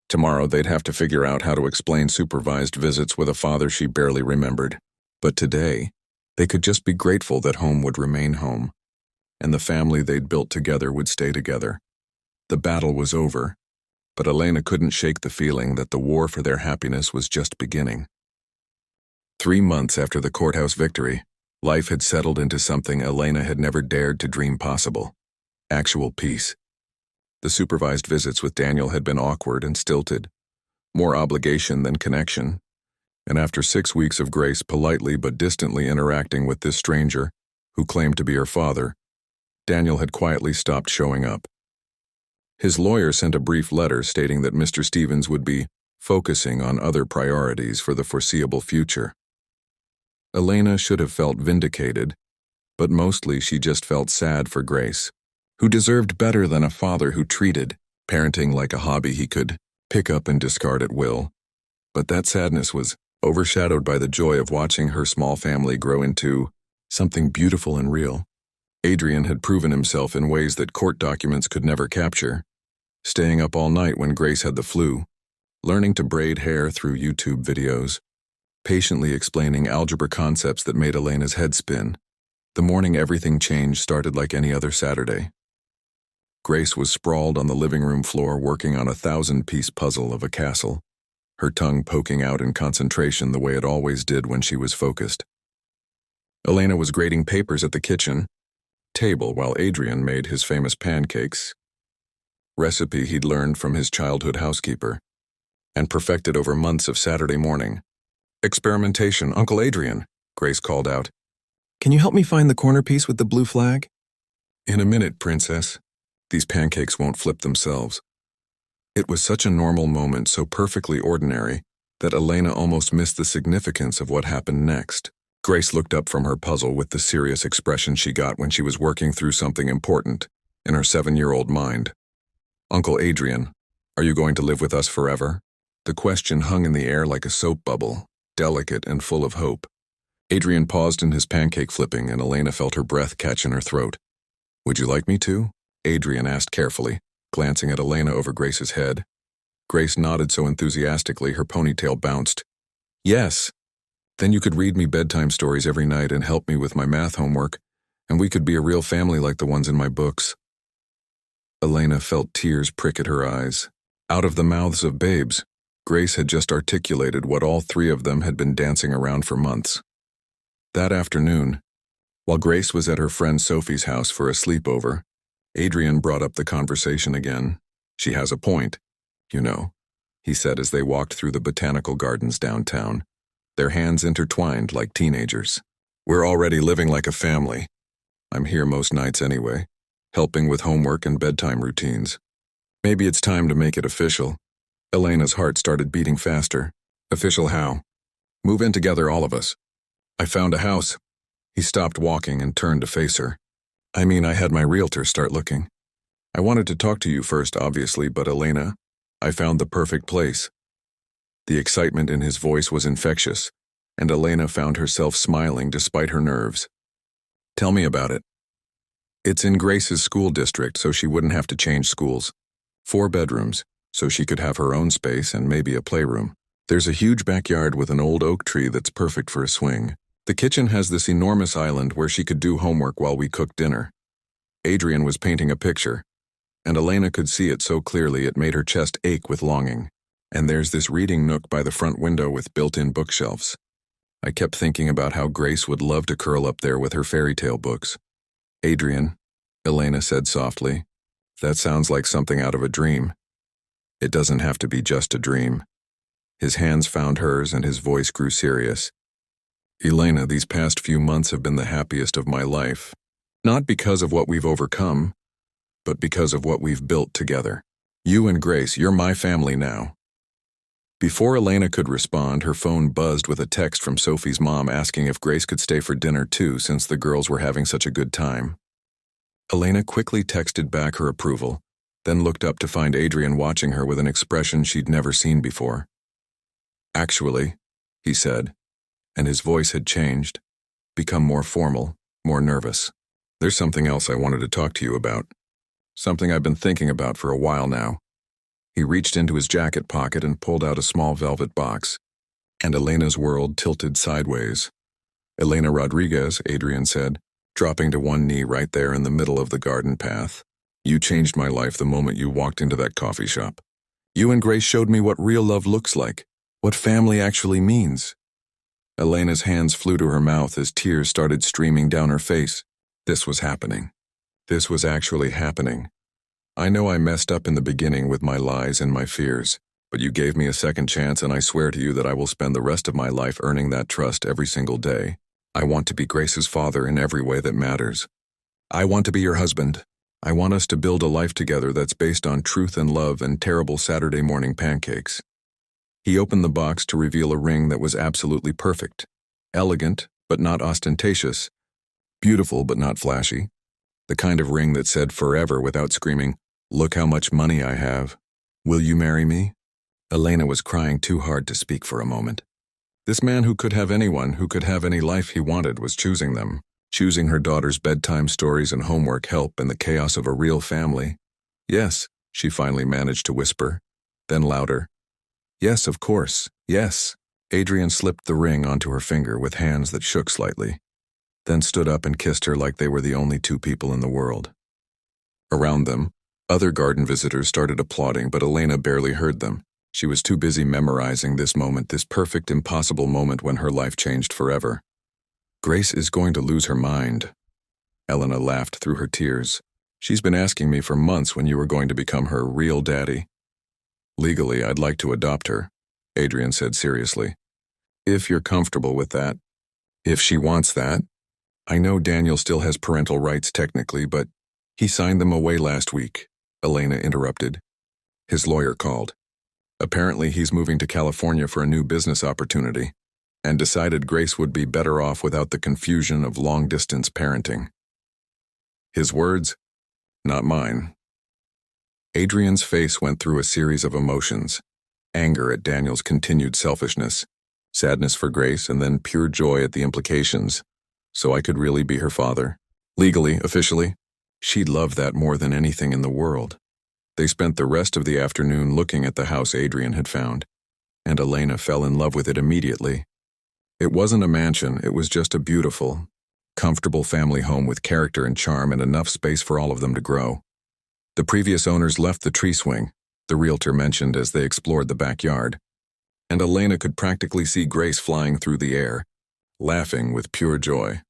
Tomorrow they'd have to figure out how to explain supervised visits with a father she barely remembered. But today, they could just be grateful that home would remain home, and the family they'd built together would stay together. The battle was over, but Elena couldn't shake the feeling that the war for their happiness was just beginning. 3 months after the courthouse victory, life had settled into something Elena had never dared to dream possible: actual peace. The supervised visits with Daniel had been awkward and stilted, more obligation than connection, and after 6 weeks of Grace politely but distantly interacting with this stranger, who claimed to be her father, Daniel had quietly stopped showing up. His lawyer sent a brief letter stating that Mr. Stevens would be focusing on other priorities for the foreseeable future. Elena should have felt vindicated, but mostly she just felt sad for Grace, who deserved better than a father who treated parenting like a hobby he could pick up and discard at will. But that sadness was overshadowed by the joy of watching her small family grow into something beautiful and real. Adrien had proven himself in ways that court documents could never capture, staying up all night when Grace had the flu, learning to braid hair through YouTube videos, patiently explaining algebra concepts that made Elena's head spin. The morning everything changed started like any other Saturday. Grace was sprawled on the living room floor working on a 1,000-piece puzzle of a castle. her tongue poking out in concentration the way it always did when she was focused. Elena was grading papers at the kitchen table while Adrien made his famous pancakes, recipe he'd learned from his childhood housekeeper, and perfected over months of Saturday morning. "Experimentation, Uncle Adrien," Grace called out. "Can you help me find the corner piece with the blue flag?" "In a minute, Princess. These pancakes won't flip themselves." It was such a normal moment, so perfectly ordinary, that Elena almost missed the significance of what happened next. Grace looked up from her puzzle with the serious expression she got when she was working through something important in her 7-year-old mind. "Uncle Adrien, are you going to live with us forever?" The question hung in the air like a soap bubble, delicate and full of hope. Adrien paused in his pancake flipping, and Elena felt her breath catch in her throat. "Would you like me to?" Adrien asked carefully, glancing at Elena over Grace's head. Grace nodded so enthusiastically her ponytail bounced. "Yes. Then you could read me bedtime stories every night and help me with my math homework, and we could be a real family like the ones in my books." Elena felt tears prick at her eyes. Out of the mouths of babes, Grace had just articulated what all three of them had been dancing around for months. That afternoon, while Grace was at her friend Sophie's house for a sleepover, Adrien brought up the conversation again. "She has a point, you know," he said as they walked through the botanical gardens downtown, their hands intertwined like teenagers. "We're already living like a family. I'm here most nights anyway, helping with homework and bedtime routines. Maybe it's time to make it official." Elena's heart started beating faster. "Official how?" "Move in together, all of us." "I found a house." He stopped walking and turned to face her. "I mean, I had my realtor start looking. I wanted to talk to you first, obviously, but Elena, I found the perfect place." The excitement in his voice was infectious, and Elena found herself smiling despite her nerves. "Tell me about it." "It's in Grace's school district, so she wouldn't have to change schools. 4 bedrooms, so she could have her own space and maybe a playroom. There's a huge backyard with an old oak tree that's perfect for a swing. The kitchen has this enormous island where she could do homework while we cooked dinner." Adrien was painting a picture, and Elena could see it so clearly it made her chest ache with longing. "And there's this reading nook by the front window with built-in bookshelves. I kept thinking about how Grace would love to curl up there with her fairy tale books." "Adrien," Elena said softly, "that sounds like something out of a dream." "It doesn't have to be just a dream." His hands found hers and his voice grew serious. "Elena, these past few months have been the happiest of my life. Not because of what we've overcome, but because of what we've built together. You and Grace, you're my family now." Before Elena could respond, her phone buzzed with a text from Sophie's mom asking if Grace could stay for dinner too since the girls were having such a good time. Elena quickly texted back her approval, then looked up to find Adrien watching her with an expression she'd never seen before. "Actually," he said, and his voice had changed, become more formal, more nervous. "There's something else I wanted to talk to you about. Something I've been thinking about for a while now." He reached into his jacket pocket and pulled out a small velvet box, and Elena's world tilted sideways. "Elena Rodriguez," Adrien said, dropping to one knee right there in the middle of the garden path. "You changed my life the moment you walked into that coffee shop. You and Grace showed me what real love looks like, what family actually means." Elena's hands flew to her mouth as tears started streaming down her face. This was happening. This was actually happening. "I know I messed up in the beginning with my lies and my fears, but you gave me a second chance, and I swear to you that I will spend the rest of my life earning that trust every single day. I want to be Grace's father in every way that matters. I want to be your husband. I want us to build a life together that's based on truth and love and terrible Saturday morning pancakes." He opened the box to reveal a ring that was absolutely perfect, elegant but not ostentatious, beautiful but not flashy, the kind of ring that said forever without screaming, "Look how much money I have. Will you marry me?" Elena was crying too hard to speak for a moment. This man who could have anyone, who could have any life he wanted, was choosing them, choosing her daughter's bedtime stories and homework help in the chaos of a real family. "Yes," she finally managed to whisper, then louder. "Yes, of course, yes." Adrien slipped the ring onto her finger with hands that shook slightly, then stood up and kissed her like they were the only 2 people in the world. Around them, other garden visitors started applauding, but Elena barely heard them. She was too busy memorizing this moment, this perfect, impossible moment when her life changed forever. Grace is going to lose her mind. Elena laughed through her tears. She's been asking me for months when you were going to become her real daddy. Legally, I'd like to adopt her, Adrien said seriously. If you're comfortable with that. If she wants that. I know Daniel still has parental rights technically, but he signed them away last week, Elena interrupted. His lawyer called. Apparently he's moving to California for a new business opportunity, and decided Grace would be better off without the confusion of long-distance parenting. His words, not mine. Adrien's face went through a series of emotions: anger at Daniel's continued selfishness, sadness for Grace, and then pure joy at the implications. So I could really be her father. Legally, officially, she'd love that more than anything in the world. They spent the rest of the afternoon looking at the house Adrien had found, and Elena fell in love with it immediately. It wasn't a mansion, it was just a beautiful, comfortable family home with character and charm and enough space for all of them to grow. The previous owners left the tree swing, the realtor mentioned as they explored the backyard, and Elena could practically see Grace flying through the air, laughing with pure joy.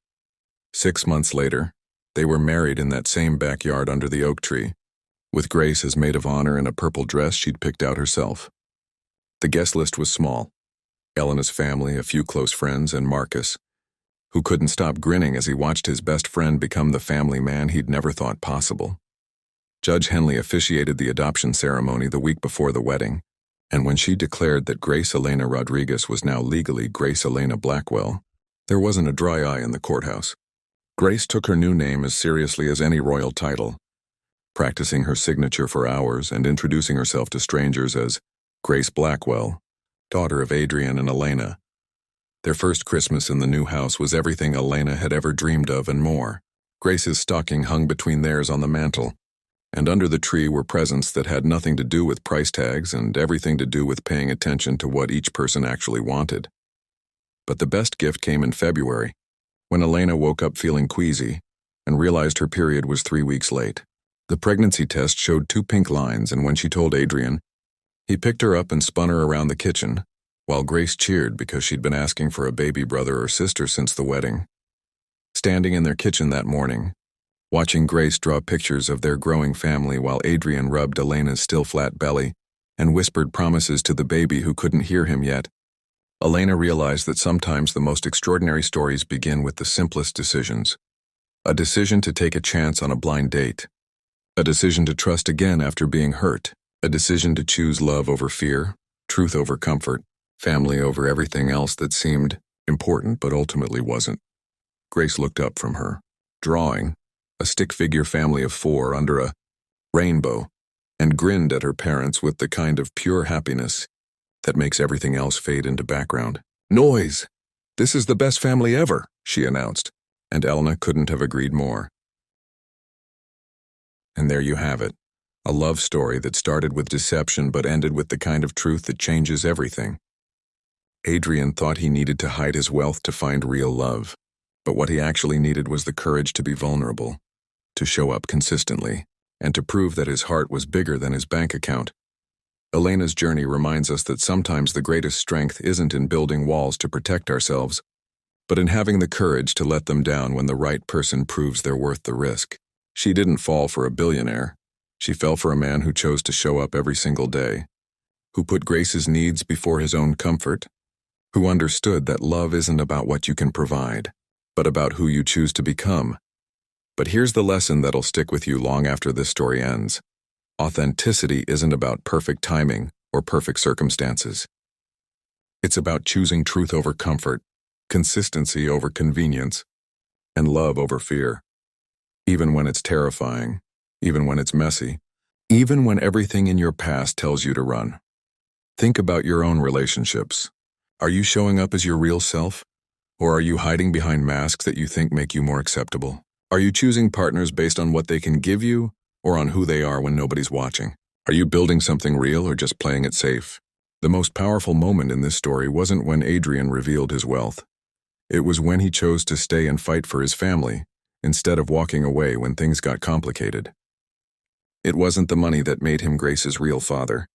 6 months later, they were married in that same backyard under the oak tree, with Grace as maid of honor in a purple dress she'd picked out herself. The guest list was small: Elena's family, a few close friends, and Marcus, who couldn't stop grinning as he watched his best friend become the family man he'd never thought possible. Judge Henley officiated the adoption ceremony the week before the wedding, and when she declared that Grace Elena Rodriguez was now legally Grace Elena Blackwell, there wasn't a dry eye in the courthouse. Grace took her new name as seriously as any royal title, practicing her signature for hours and introducing herself to strangers as Grace Blackwell, daughter of Adrien and Elena. Their first Christmas in the new house was everything Elena had ever dreamed of and more. Grace's stocking hung between theirs on the mantel, and under the tree were presents that had nothing to do with price tags and everything to do with paying attention to what each person actually wanted. But the best gift came in February, when Elena woke up feeling queasy and realized her period was 3 weeks late. The pregnancy test showed 2 pink lines, and when she told Adrien, he picked her up and spun her around the kitchen, while Grace cheered because she'd been asking for a baby brother or sister since the wedding. Standing in their kitchen that morning, watching Grace draw pictures of their growing family while Adrien rubbed Elena's still flat belly and whispered promises to the baby who couldn't hear him yet, Elena realized that sometimes the most extraordinary stories begin with the simplest decisions. A decision to take a chance on a blind date. A decision to trust again after being hurt. A decision to choose love over fear, truth over comfort, family over everything else that seemed important but ultimately wasn't. Grace looked up from her drawing, a stick figure family of 4 under a rainbow, and grinned at her parents with the kind of pure happiness that makes everything else fade into background. "Noise! This is the best family ever," she announced, and Elena couldn't have agreed more. And there you have it, a love story that started with deception but ended with the kind of truth that changes everything. Adrien thought he needed to hide his wealth to find real love, but what he actually needed was the courage to be vulnerable, to show up consistently, and to prove that his heart was bigger than his bank account. Elena's journey reminds us that sometimes the greatest strength isn't in building walls to protect ourselves, but in having the courage to let them down when the right person proves they're worth the risk. She didn't fall for a billionaire. She fell for a man who chose to show up every single day, who put Grace's needs before his own comfort, who understood that love isn't about what you can provide, but about who you choose to become. But here's the lesson that'll stick with you long after this story ends. Authenticity isn't about perfect timing or perfect circumstances. It's about choosing truth over comfort, consistency over convenience, and love over fear. Even when it's terrifying, even when it's messy, even when everything in your past tells you to run. Think about your own relationships. Are you showing up as your real self? Or are you hiding behind masks that you think make you more acceptable? Are you choosing partners based on what they can give you, or on who they are when nobody's watching? Are you building something real or just playing it safe? The most powerful moment in this story wasn't when Adrien revealed his wealth. It was when he chose to stay and fight for his family, instead of walking away when things got complicated. It wasn't the money that made him Grace's real father.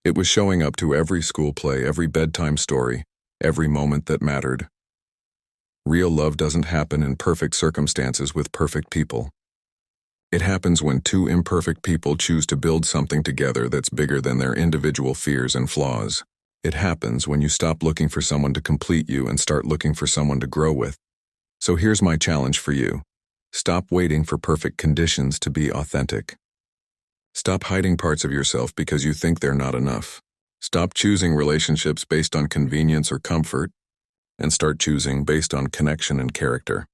It was showing up to every school play, every bedtime story, every moment that mattered. Real love doesn't happen in perfect circumstances with perfect people. It happens when two imperfect people choose to build something together that's bigger than their individual fears and flaws. It happens when you stop looking for someone to complete you and start looking for someone to grow with. So here's my challenge for you. Stop waiting for perfect conditions to be authentic. Stop hiding parts of yourself because you think they're not enough. Stop choosing relationships based on convenience or comfort, and start choosing based on connection and character.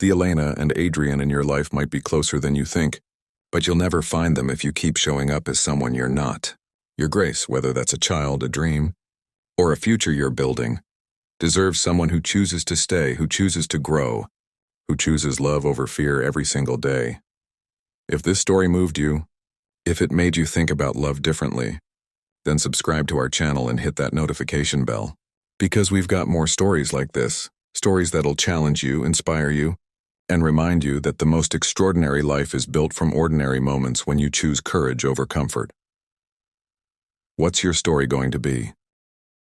The Elena and Adrien in your life might be closer than you think, but you'll never find them if you keep showing up as someone you're not. Your grace, whether that's a child, a dream, or a future you're building, deserves someone who chooses to stay, who chooses to grow, who chooses love over fear every single day. If this story moved you, if it made you think about love differently, then subscribe to our channel and hit that notification bell. Because we've got more stories like this, stories that'll challenge you, inspire you, and remind you that the most extraordinary life is built from ordinary moments when you choose courage over comfort. What's your story going to be?